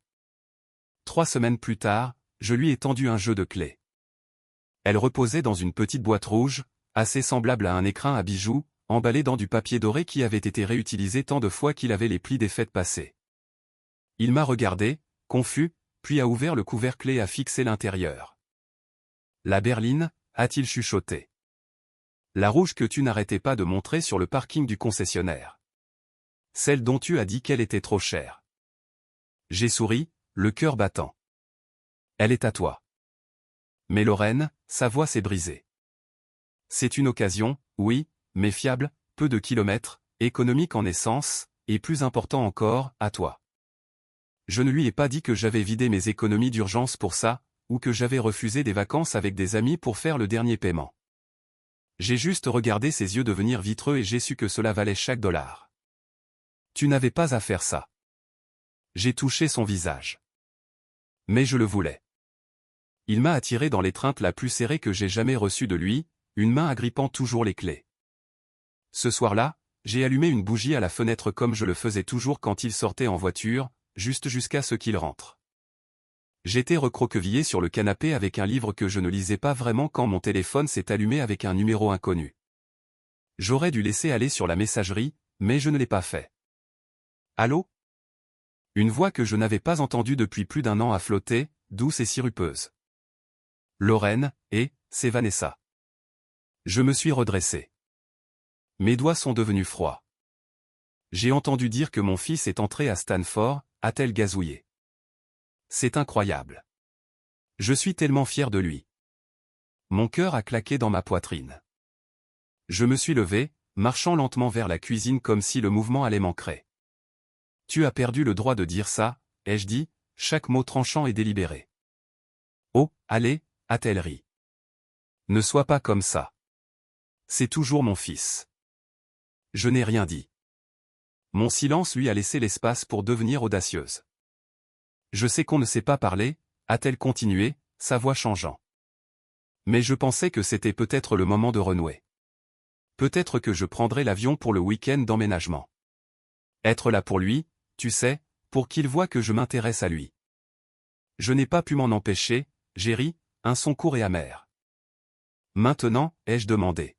3 semaines plus tard, je lui ai tendu un jeu de clés. Elle reposait dans une petite boîte rouge, assez semblable à un écrin à bijoux, emballé dans du papier doré qui avait été réutilisé tant de fois qu'il avait les plis des fêtes passées. Il m'a regardé, confus, puis a ouvert le couvercle et a fixé l'intérieur. « La berline » a-t-il chuchoté. « La rouge que tu n'arrêtais pas de montrer sur le parking du concessionnaire. Celle dont tu as dit qu'elle était trop chère. » J'ai souri, le cœur battant. « Elle est à toi. » Mais Lorraine, sa voix s'est brisée. « C'est une occasion, oui, mais fiable, peu de kilomètres, économique en essence, et plus important encore, à toi. » Je ne lui ai pas dit que j'avais vidé mes économies d'urgence pour ça, ou que j'avais refusé des vacances avec des amis pour faire le dernier paiement. J'ai juste regardé ses yeux devenir vitreux et j'ai su que cela valait chaque dollar. Tu n'avais pas à faire ça. J'ai touché son visage. Mais je le voulais. Il m'a attiré dans l'étreinte la plus serrée que j'ai jamais reçue de lui, une main agrippant toujours les clés. Ce soir-là, j'ai allumé une bougie à la fenêtre comme je le faisais toujours quand il sortait en voiture, juste jusqu'à ce qu'il rentre. J'étais recroquevillé sur le canapé avec un livre que je ne lisais pas vraiment quand mon téléphone s'est allumé avec un numéro inconnu. J'aurais dû laisser aller sur la messagerie, mais je ne l'ai pas fait. Allô ? Une voix que je n'avais pas entendue depuis plus d'1 an a flotté, douce et sirupeuse. Lorraine, c'est Vanessa. Je me suis redressé. Mes doigts sont devenus froids. J'ai entendu dire que mon fils est entré à Stanford, a-t-elle gazouillé. C'est incroyable. Je suis tellement fier de lui. Mon cœur a claqué dans ma poitrine. Je me suis levé, marchant lentement vers la cuisine comme si le mouvement allait m'ancrer. Tu as perdu le droit de dire ça, ai-je dit, chaque mot tranchant et délibéré. Oh, allez, a-t-elle ri. Ne sois pas comme ça. C'est toujours mon fils. Je n'ai rien dit. Mon silence lui a laissé l'espace pour devenir audacieuse. Je sais qu'on ne sait pas parler, a-t-elle continué, sa voix changeant. Mais je pensais que c'était peut-être le moment de renouer. Peut-être que je prendrais l'avion pour le week-end d'emménagement. Être là pour lui, tu sais, pour qu'il voie que je m'intéresse à lui. Je n'ai pas pu m'en empêcher, j'ai ri, un son court et amer. Maintenant, ai-je demandé.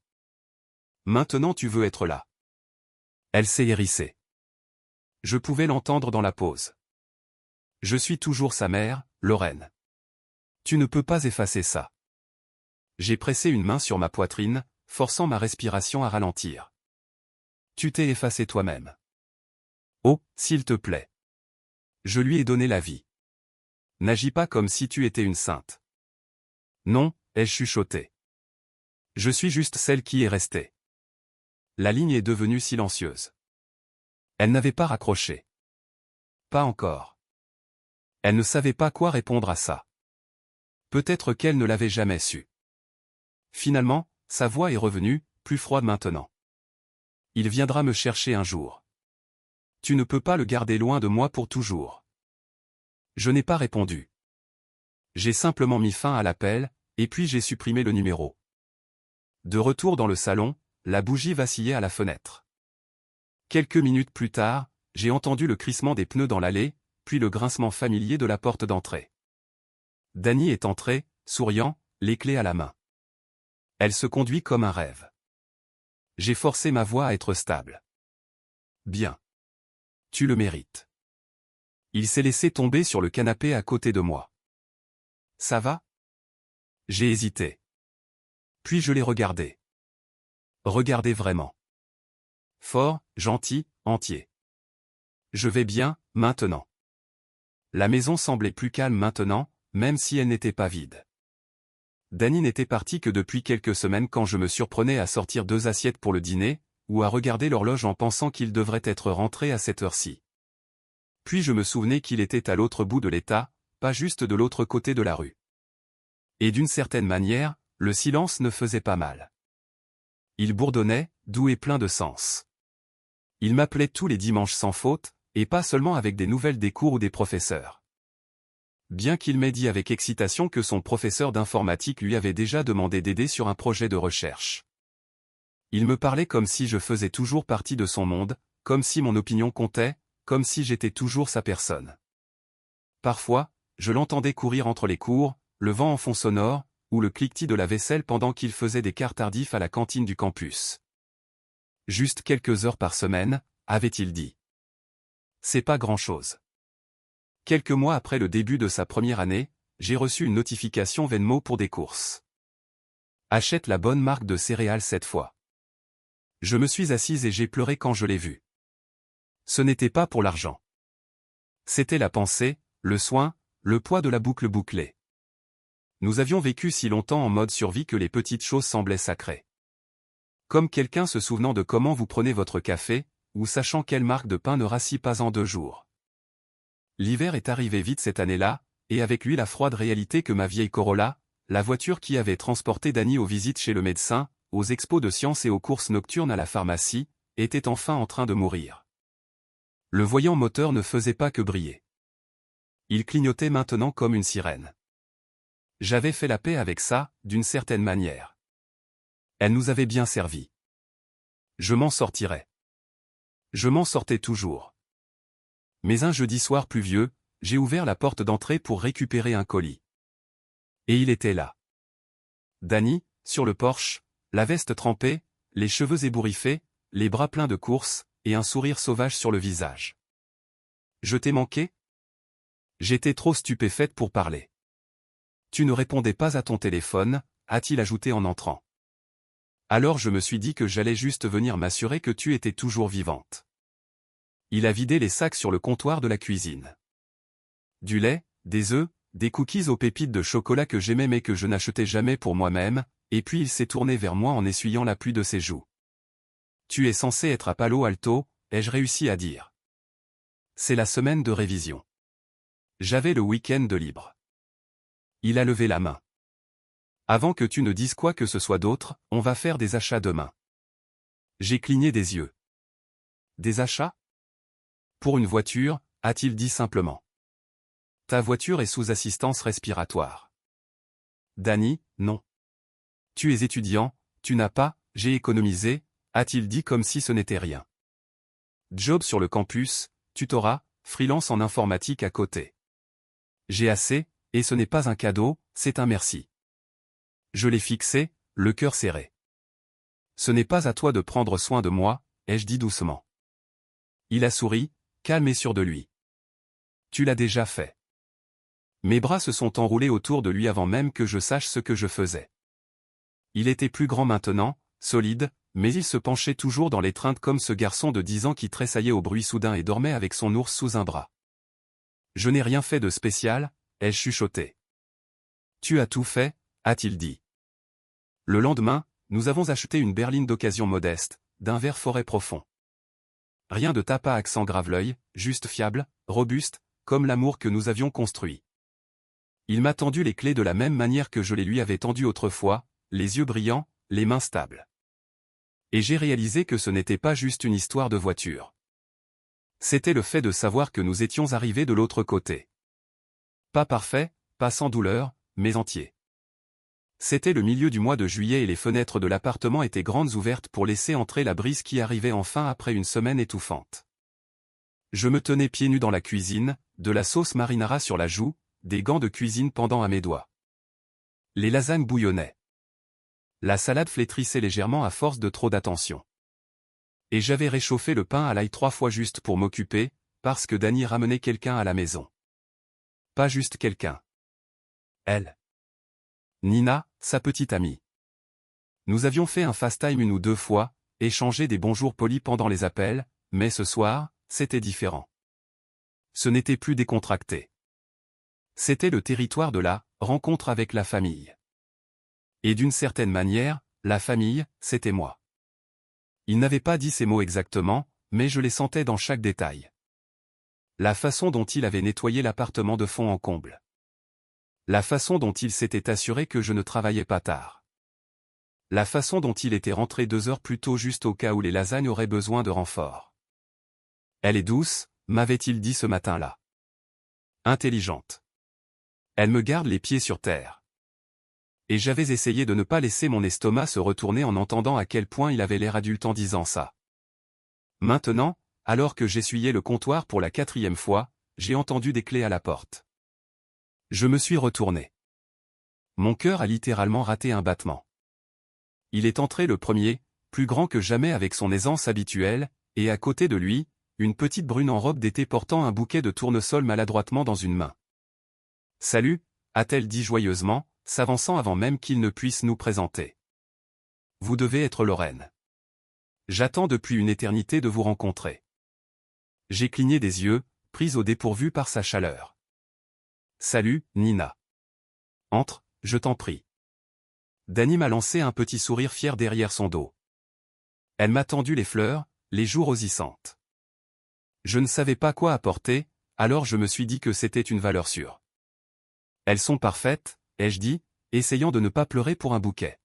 Maintenant tu veux être là. Elle s'est hérissée. Je pouvais l'entendre dans la pause. Je suis toujours sa mère, Lorraine. Tu ne peux pas effacer ça. J'ai pressé une main sur ma poitrine, forçant ma respiration à ralentir. Tu t'es effacé toi-même. Oh, s'il te plaît. Je lui ai donné la vie. N'agis pas comme si tu étais une sainte. Non, ai-je chuchoté. Je suis juste celle qui est restée. La ligne est devenue silencieuse. Elle n'avait pas raccroché. Pas encore. Elle ne savait pas quoi répondre à ça. Peut-être qu'elle ne l'avait jamais su. Finalement, sa voix est revenue, plus froide maintenant. Il viendra me chercher un jour. Tu ne peux pas le garder loin de moi pour toujours. Je n'ai pas répondu. J'ai simplement mis fin à l'appel, et puis j'ai supprimé le numéro. De retour dans le salon, la bougie vacillait à la fenêtre. Quelques minutes plus tard, j'ai entendu le crissement des pneus dans l'allée, puis le grincement familier de la porte d'entrée. Dany est entrée, souriant, les clés à la main. Elle se conduit comme un rêve. J'ai forcé ma voix à être stable. Bien. Tu le mérites. Il s'est laissé tomber sur le canapé à côté de moi. Ça va? J'ai hésité. Puis je l'ai regardé. Regardé vraiment. Fort, gentil, entier. Je vais bien, maintenant. La maison semblait plus calme maintenant, même si elle n'était pas vide. Dany n'était parti que depuis quelques semaines quand je me surprenais à sortir 2 assiettes pour le dîner, ou à regarder l'horloge en pensant qu'il devrait être rentré à cette heure-ci. Puis je me souvenais qu'il était à l'autre bout de l'État, pas juste de l'autre côté de la rue. Et d'une certaine manière, le silence ne faisait pas mal. Il bourdonnait, doux et plein de sens. Il m'appelait tous les dimanches sans faute, et pas seulement avec des nouvelles des cours ou des professeurs. Bien qu'il m'ait dit avec excitation que son professeur d'informatique lui avait déjà demandé d'aider sur un projet de recherche. Il me parlait comme si je faisais toujours partie de son monde, comme si mon opinion comptait, comme si j'étais toujours sa personne. Parfois, je l'entendais courir entre les cours, le vent en fond sonore, ou le cliquetis de la vaisselle pendant qu'il faisait des quarts tardifs à la cantine du campus. Juste quelques heures par semaine, avait-il dit. C'est pas grand-chose. Quelques mois après le début de sa première année, j'ai reçu une notification Venmo pour des courses. Achète la bonne marque de céréales cette fois. Je me suis assise et j'ai pleuré quand je l'ai vu. Ce n'était pas pour l'argent. C'était la pensée, le soin, le poids de la boucle bouclée. Nous avions vécu si longtemps en mode survie que les petites choses semblaient sacrées. Comme quelqu'un se souvenant de comment vous prenez votre café, ou sachant quelle marque de pain ne rassit pas en 2 jours. L'hiver est arrivé vite cette année-là, et avec lui la froide réalité que ma vieille Corolla, la voiture qui avait transporté Dany aux visites chez le médecin, aux expos de sciences et aux courses nocturnes à la pharmacie, était enfin en train de mourir. Le voyant moteur ne faisait pas que briller. Il clignotait maintenant comme une sirène. J'avais fait la paix avec ça, d'une certaine manière. Elle nous avait bien servi. Je m'en sortirais. Je m'en sortais toujours. Mais un jeudi soir pluvieux, j'ai ouvert la porte d'entrée pour récupérer un colis. Et il était là. Dany, sur le porche, la veste trempée, les cheveux ébouriffés, les bras pleins de courses, et un sourire sauvage sur le visage. Je t'ai manqué? J'étais trop stupéfaite pour parler. Tu ne répondais pas à ton téléphone, a-t-il ajouté en entrant. Alors je me suis dit que j'allais juste venir m'assurer que tu étais toujours vivante. Il a vidé les sacs sur le comptoir de la cuisine. Du lait, des œufs, des cookies aux pépites de chocolat que j'aimais mais que je n'achetais jamais pour moi-même, et puis il s'est tourné vers moi en essuyant la pluie de ses joues. Tu es censé être à Palo Alto, ai-je réussi à dire. C'est la semaine de révision. J'avais le week-end de libre. Il a levé la main. Avant que tu ne dises quoi que ce soit d'autre, on va faire des achats demain. J'ai cligné des yeux. Des achats? Pour une voiture, a-t-il dit simplement. Ta voiture est sous assistance respiratoire. Dany, non. Tu es étudiant, tu n'as pas, j'ai économisé, a-t-il dit comme si ce n'était rien. Job sur le campus, tutorat, freelance en informatique à côté. J'ai assez, et ce n'est pas un cadeau, c'est un merci. Je l'ai fixé, le cœur serré. Ce n'est pas à toi de prendre soin de moi, ai-je dit doucement. Il a souri, calme et sûr de lui. Tu l'as déjà fait. Mes bras se sont enroulés autour de lui avant même que je sache ce que je faisais. Il était plus grand maintenant, solide, mais il se penchait toujours dans l'étreinte comme ce garçon de 10 ans qui tressaillait au bruit soudain et dormait avec son ours sous un bras. Je n'ai rien fait de spécial, ai-je chuchoté. Tu as tout fait, a-t-il dit. Le lendemain, nous avons acheté une berline d'occasion modeste, d'un vert forêt profond. Rien de tape à accent grave-l'œil, juste fiable, robuste, comme l'amour que nous avions construit. Il m'a tendu les clés de la même manière que je les lui avais tendues autrefois, les yeux brillants, les mains stables. Et j'ai réalisé que ce n'était pas juste une histoire de voiture. C'était le fait de savoir que nous étions arrivés de l'autre côté. Pas parfait, pas sans douleur, mais entier. C'était le milieu du mois de juillet et les fenêtres de l'appartement étaient grandes ouvertes pour laisser entrer la brise qui arrivait enfin après une semaine étouffante. Je me tenais pieds nus dans la cuisine, de la sauce marinara sur la joue, des gants de cuisine pendant à mes doigts. Les lasagnes bouillonnaient. La salade flétrissait légèrement à force de trop d'attention. Et j'avais réchauffé le pain à l'ail 3 fois juste pour m'occuper, parce que Dany ramenait quelqu'un à la maison. Pas juste quelqu'un. Elle. Nina, sa petite amie. Nous avions fait un fast-time 1 ou 2 fois, échangé des bonjours polis pendant les appels, mais ce soir, c'était différent. Ce n'était plus décontracté. C'était le territoire de la rencontre avec la famille. Et d'une certaine manière, la famille, c'était moi. Il n'avait pas dit ces mots exactement, mais je les sentais dans chaque détail. La façon dont il avait nettoyé l'appartement de fond en comble. La façon dont il s'était assuré que je ne travaillais pas tard. La façon dont il était rentré 2 heures plus tôt juste au cas où les lasagnes auraient besoin de renfort. Elle est douce, m'avait-il dit ce matin-là. Intelligente. Elle me garde les pieds sur terre. Et j'avais essayé de ne pas laisser mon estomac se retourner en entendant à quel point il avait l'air adulte en disant ça. Maintenant, alors que j'essuyais le comptoir pour la 4e fois, j'ai entendu des clés à la porte. Je me suis retourné. Mon cœur a littéralement raté un battement. Il est entré le premier, plus grand que jamais avec son aisance habituelle, et à côté de lui, une petite brune en robe d'été portant un bouquet de tournesol maladroitement dans une main. « Salut » a-t-elle dit joyeusement, s'avançant avant même qu'il ne puisse nous présenter. « Vous devez être Lorraine. J'attends depuis une éternité de vous rencontrer. » J'ai cligné des yeux, prise au dépourvu par sa chaleur. « Salut, Nina. Entre, je t'en prie. » Dany m'a lancé un petit sourire fier derrière son dos. Elle m'a tendu les fleurs, les joues rosissantes. Je ne savais pas quoi apporter, alors je me suis dit que c'était une valeur sûre. Elles sont parfaites, ai-je dit, essayant de ne pas pleurer pour un bouquet.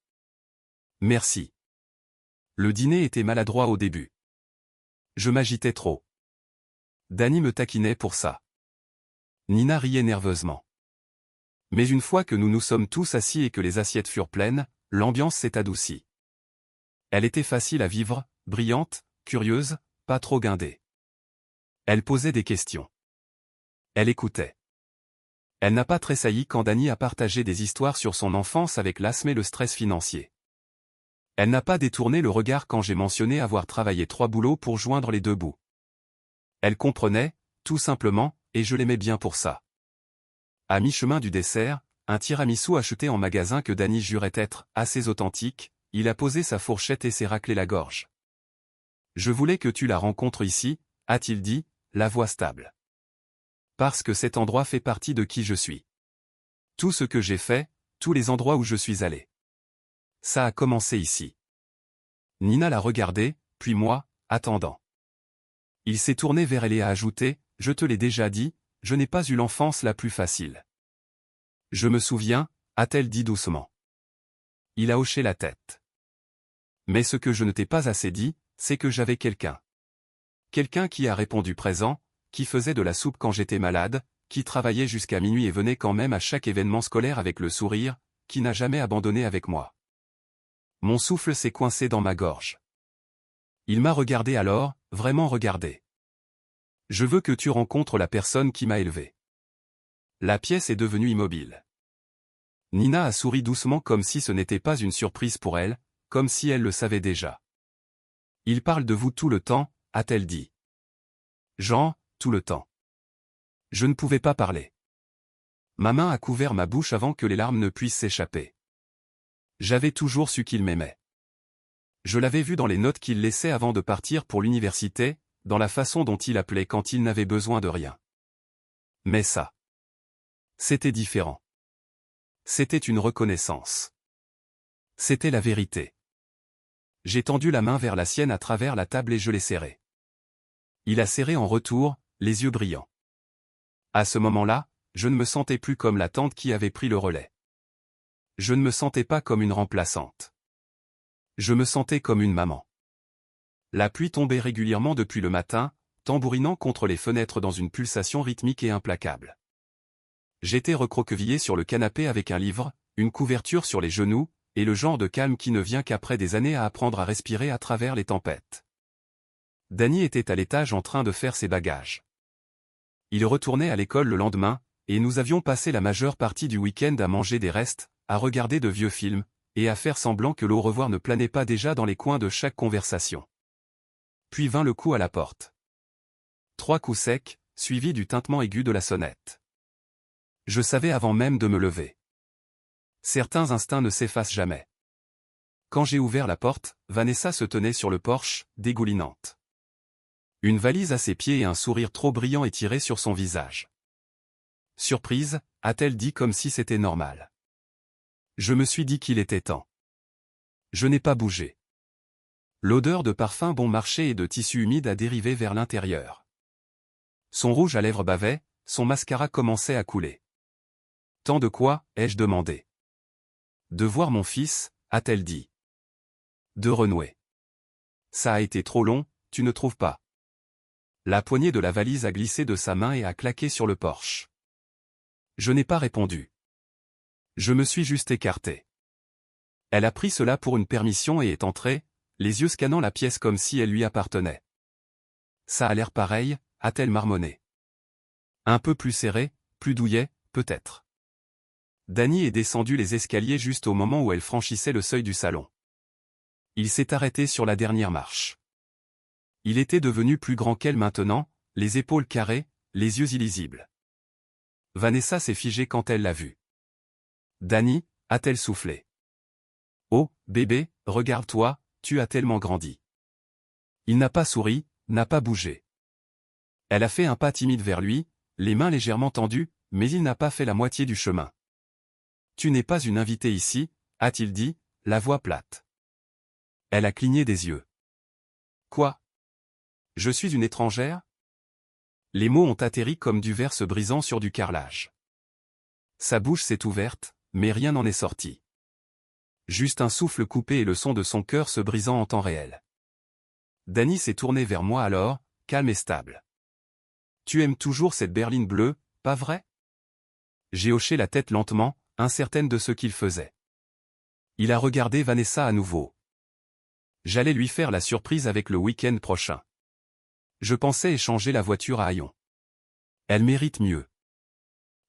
Merci. Le dîner était maladroit au début. Je m'agitais trop. Dany me taquinait pour ça. Nina riait nerveusement. Mais une fois que nous nous sommes tous assis et que les assiettes furent pleines, l'ambiance s'est adoucie. Elle était facile à vivre, brillante, curieuse, pas trop guindée. Elle posait des questions. Elle écoutait. Elle n'a pas tressailli quand Dany a partagé des histoires sur son enfance avec l'asthme et le stress financier. Elle n'a pas détourné le regard quand j'ai mentionné avoir travaillé 3 boulots pour joindre les 2 bouts. Elle comprenait, tout simplement, et je l'aimais bien pour ça. À mi-chemin du dessert, un tiramisu acheté en magasin que Dany jurait être assez authentique, il a posé sa fourchette et s'est raclé la gorge. « Je voulais que tu la rencontres ici » a-t-il dit, la voix stable. Parce que cet endroit fait partie de qui je suis. Tout ce que j'ai fait, tous les endroits où je suis allé. Ça a commencé ici. Nina l'a regardé, puis moi, attendant. Il s'est tourné vers elle et a ajouté, « Je te l'ai déjà dit, je n'ai pas eu l'enfance la plus facile. » « Je me souviens, » a-t-elle dit doucement. Il a hoché la tête. « Mais ce que je ne t'ai pas assez dit, c'est que j'avais quelqu'un. Quelqu'un qui a répondu présent, qui faisait de la soupe quand j'étais malade, qui travaillait jusqu'à minuit et venait quand même à chaque événement scolaire avec le sourire, qui n'a jamais abandonné avec moi. » Mon souffle s'est coincé dans ma gorge. Il m'a regardé alors, vraiment regardé. « Je veux que tu rencontres la personne qui m'a élevé. » La pièce est devenue immobile. Nina a souri doucement comme si ce n'était pas une surprise pour elle, comme si elle le savait déjà. « Il parle de vous tout le temps » a-t-elle dit. « Jean, tout le temps. » Je ne pouvais pas parler. Ma main a couvert ma bouche avant que les larmes ne puissent s'échapper. J'avais toujours su qu'il m'aimait. Je l'avais vu dans les notes qu'il laissait avant de partir pour l'université, dans la façon dont il appelait quand il n'avait besoin de rien. Mais ça, c'était différent. C'était une reconnaissance. C'était la vérité. J'ai tendu la main vers la sienne à travers la table et je l'ai serrée. Il a serré en retour, les yeux brillants. À ce moment-là, je ne me sentais plus comme la tante qui avait pris le relais. Je ne me sentais pas comme une remplaçante. Je me sentais comme une maman. La pluie tombait régulièrement depuis le matin, tambourinant contre les fenêtres dans une pulsation rythmique et implacable. J'étais recroquevillé sur le canapé avec un livre, une couverture sur les genoux, et le genre de calme qui ne vient qu'après des années à apprendre à respirer à travers les tempêtes. Danny était à l'étage en train de faire ses bagages. Il retournait à l'école le lendemain, et nous avions passé la majeure partie du week-end à manger des restes, à regarder de vieux films, et à faire semblant que l'au revoir ne planait pas déjà dans les coins de chaque conversation. Puis vint le coup à la porte. 3 coups secs, suivis du tintement aigu de la sonnette. Je savais avant même de me lever. Certains instincts ne s'effacent jamais. Quand j'ai ouvert la porte, Vanessa se tenait sur le porche, dégoulinante. Une valise à ses pieds et un sourire trop brillant étiré sur son visage. Surprise, a-t-elle dit comme si c'était normal. Je me suis dit qu'il était temps. Je n'ai pas bougé. L'odeur de parfum bon marché et de tissu humide a dérivé vers l'intérieur. Son rouge à lèvres bavait, son mascara commençait à couler. Tant de quoi, ai-je demandé. De voir mon fils, a-t-elle dit. De renouer. Ça a été trop long, tu ne trouves pas? La poignée de la valise a glissé de sa main et a claqué sur le porche. Je n'ai pas répondu. Je me suis juste écarté. Elle a pris cela pour une permission et est entrée, les yeux scannant la pièce comme si elle lui appartenait. Ça a l'air pareil, a-t-elle marmonné. Un peu plus serré, plus douillet, peut-être. Danny est descendu les escaliers juste au moment où elle franchissait le seuil du salon. Il s'est arrêté sur la dernière marche. Il était devenu plus grand qu'elle maintenant, les épaules carrées, les yeux illisibles. Vanessa s'est figée quand elle l'a vu. Danny, a-t-elle soufflé. Oh, bébé, regarde-toi, tu as tellement grandi. Il n'a pas souri, n'a pas bougé. Elle a fait un pas timide vers lui, les mains légèrement tendues, mais il n'a pas fait la moitié du chemin. Tu n'es pas une invitée ici, a-t-il dit, la voix plate. Elle a cligné des yeux. Quoi? Je suis une étrangère? Les mots ont atterri comme du verre se brisant sur du carrelage. Sa bouche s'est ouverte, mais rien n'en est sorti. Juste un souffle coupé et le son de son cœur se brisant en temps réel. Danny s'est tourné vers moi alors, calme et stable. Tu aimes toujours cette berline bleue, pas vrai? J'ai hoché la tête lentement, incertaine de ce qu'il faisait. Il a regardé Vanessa à nouveau. J'allais lui faire la surprise avec le week-end prochain. Je pensais échanger la voiture à Hayon. Elle mérite mieux.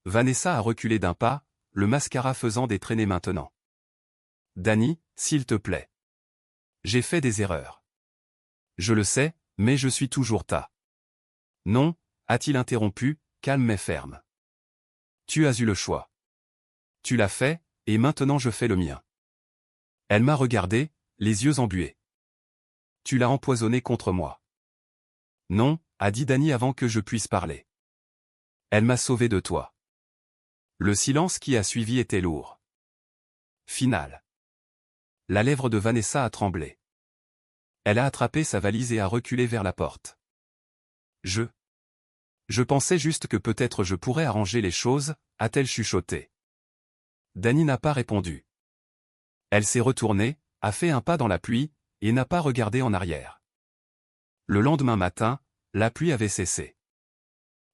Vanessa a reculé d'un pas, le mascara faisant des traînées maintenant. Danny, s'il te plaît. J'ai fait des erreurs. Je le sais, mais je suis toujours ta. Non, a-t-il interrompu, calme mais ferme. Tu as eu le choix. Tu l'as fait, et maintenant je fais le mien. Elle m'a regardé, les yeux embués. Tu l'as empoisonné contre moi. Non, a dit Danny avant que je puisse parler. Elle m'a sauvé de toi. Le silence qui a suivi était lourd. Final. La lèvre de Vanessa a tremblé. Elle a attrapé sa valise et a reculé vers la porte. Je pensais juste que peut-être je pourrais arranger les choses, a-t-elle chuchoté. Danny n'a pas répondu. Elle s'est retournée, a fait un pas dans la pluie, et n'a pas regardé en arrière. Le lendemain matin, la pluie avait cessé.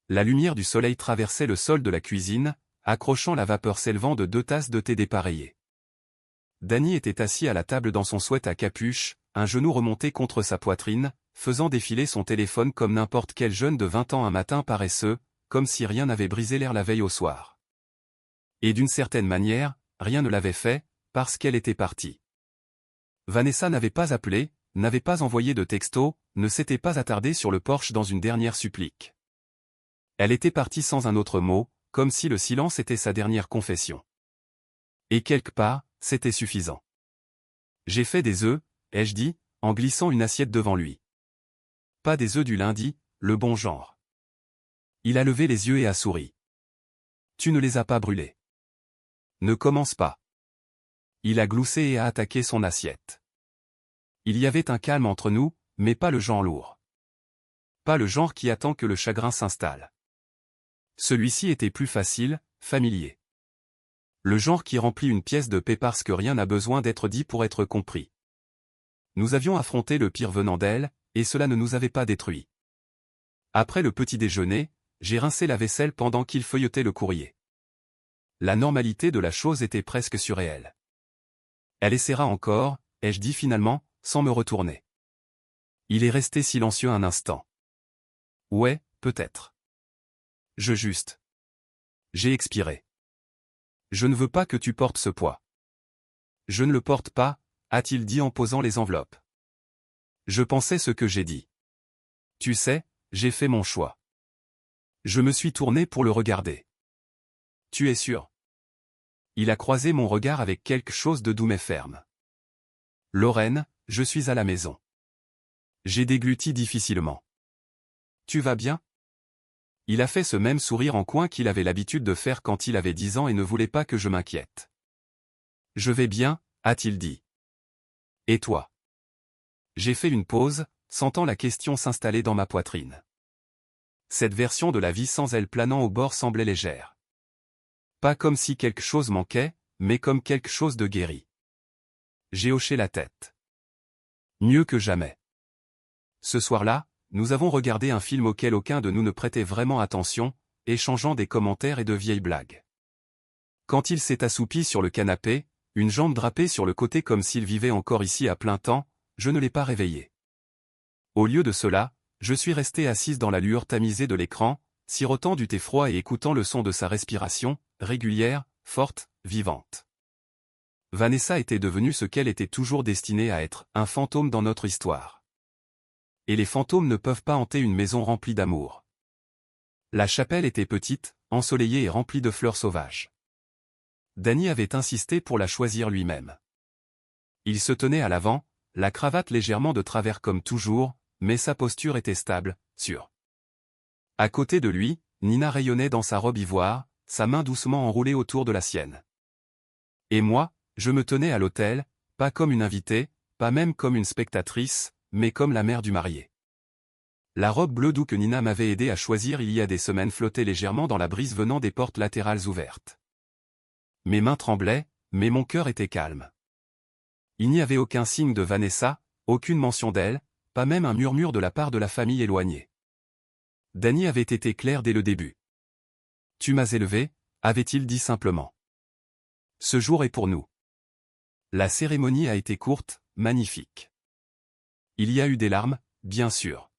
La lumière du soleil traversait le sol de la cuisine, accrochant la vapeur s'élevant de 2 tasses de thé dépareillées. Danny était assis à la table dans son sweat à capuche, un genou remonté contre sa poitrine, faisant défiler son téléphone comme n'importe quel jeune de 20 ans un matin paresseux, comme si rien n'avait brisé l'air la veille au soir. Et d'une certaine manière, rien ne l'avait fait, parce qu'elle était partie. Vanessa n'avait pas appelé, n'avait pas envoyé de texto, ne s'était pas attardée sur le porche dans une dernière supplique. Elle était partie sans un autre mot, comme si le silence était sa dernière confession. Et quelque part, c'était suffisant. J'ai fait des œufs, ai-je dit, en glissant une assiette devant lui. Pas des œufs du lundi, le bon genre. Il a levé les yeux et a souri. Tu ne les as pas brûlés. Ne commence pas. Il a gloussé et a attaqué son assiette. Il y avait un calme entre nous, mais pas le genre lourd. Pas le genre qui attend que le chagrin s'installe. Celui-ci était plus facile, familier. Le genre qui remplit une pièce de paix parce que rien n'a besoin d'être dit pour être compris. Nous avions affronté le pire venant d'elle, et cela ne nous avait pas détruits. Après le petit déjeuner, j'ai rincé la vaisselle pendant qu'il feuilletait le courrier. La normalité de la chose était presque surréelle. Elle essaiera encore, ai-je dit finalement, sans me retourner. Il est resté silencieux un instant. Ouais, peut-être. J'ai expiré. Je ne veux pas que tu portes ce poids. Je ne le porte pas, a-t-il dit en posant les enveloppes. Je pensais ce que j'ai dit. Tu sais, j'ai fait mon choix. Je me suis tourné pour le regarder. Tu es sûr? Il a croisé mon regard avec quelque chose de doux mais ferme. Lorraine, je suis à la maison. J'ai dégluti difficilement. Tu vas bien? Il a fait ce même sourire en coin qu'il avait l'habitude de faire quand il avait 10 ans et ne voulait pas que je m'inquiète. Je vais bien, a-t-il dit. Et toi? J'ai fait une pause, sentant la question s'installer dans ma poitrine. Cette version de la vie sans elle planant au bord semblait légère. Pas comme si quelque chose manquait, mais comme quelque chose de guéri. J'ai hoché la tête. Mieux que jamais. Ce soir-là, nous avons regardé un film auquel aucun de nous ne prêtait vraiment attention, échangeant des commentaires et de vieilles blagues. Quand il s'est assoupi sur le canapé, une jambe drapée sur le côté comme s'il vivait encore ici à plein temps, je ne l'ai pas réveillé. Au lieu de cela, je suis resté assise dans la lueur tamisée de l'écran, sirotant du thé froid et écoutant le son de sa respiration, régulière, forte, vivante. Vanessa était devenue ce qu'elle était toujours destinée à être, un fantôme dans notre histoire. Et les fantômes ne peuvent pas hanter une maison remplie d'amour. La chapelle était petite, ensoleillée et remplie de fleurs sauvages. Danny avait insisté pour la choisir lui-même. Il se tenait à l'avant, la cravate légèrement de travers comme toujours, mais sa posture était stable, sûre. À côté de lui, Nina rayonnait dans sa robe ivoire, sa main doucement enroulée autour de la sienne. Et moi, je me tenais à l'autel, pas comme une invitée, pas même comme une spectatrice, mais comme la mère du marié. La robe bleue doux que Nina m'avait aidé à choisir il y a des semaines flottait légèrement dans la brise venant des portes latérales ouvertes. Mes mains tremblaient, mais mon cœur était calme. Il n'y avait aucun signe de Vanessa, aucune mention d'elle, pas même un murmure de la part de la famille éloignée. Danny avait été clair dès le début. « Tu m'as élevé », avait-il dit simplement. « Ce jour est pour nous. » La cérémonie a été courte, magnifique. Il y a eu des larmes, bien sûr.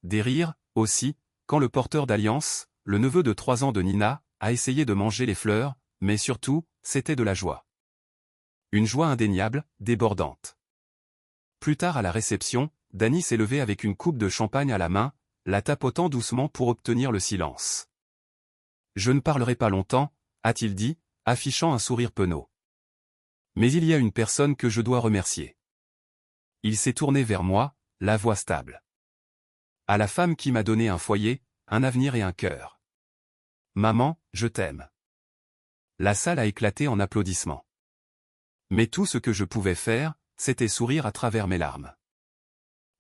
Des rires, aussi, quand le porteur d'alliance, le neveu de 3 ans de Nina, a essayé de manger les fleurs, mais surtout, c'était de la joie. Une joie indéniable, débordante. Plus tard à la réception, Danny s'est levé avec une coupe de champagne à la main, la tapotant doucement pour obtenir le silence. « Je ne parlerai pas longtemps », a-t-il dit, affichant un sourire penaud. « Mais il y a une personne que je dois remercier. » Il s'est tourné vers moi, la voix stable. « À la femme qui m'a donné un foyer, un avenir et un cœur. Maman, je t'aime. » La salle a éclaté en applaudissements. Mais tout ce que je pouvais faire, c'était sourire à travers mes larmes.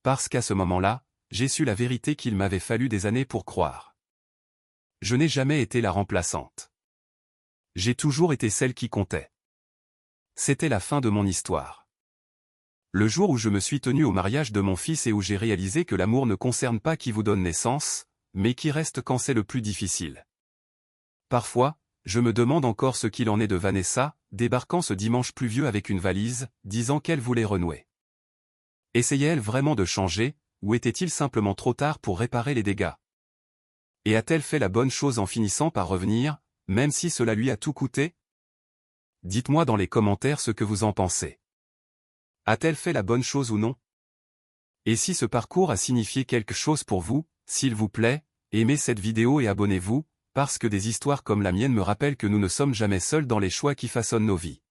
Parce qu'à ce moment-là, j'ai su la vérité qu'il m'avait fallu des années pour croire. Je n'ai jamais été la remplaçante. J'ai toujours été celle qui comptait. C'était la fin de mon histoire. Le jour où je me suis tenu au mariage de mon fils et où j'ai réalisé que l'amour ne concerne pas qui vous donne naissance, mais qui reste quand c'est le plus difficile. Parfois, je me demande encore ce qu'il en est de Vanessa, débarquant ce dimanche pluvieux avec une valise, disant qu'elle voulait renouer. Essayait-elle vraiment de changer, ou était-il simplement trop tard pour réparer les dégâts? Et a-t-elle fait la bonne chose en finissant par revenir, même si cela lui a tout coûté? Dites-moi dans les commentaires ce que vous en pensez. A-t-elle fait la bonne chose ou non? Et si ce parcours a signifié quelque chose pour vous, s'il vous plaît, aimez cette vidéo et abonnez-vous, parce que des histoires comme la mienne me rappellent que nous ne sommes jamais seuls dans les choix qui façonnent nos vies.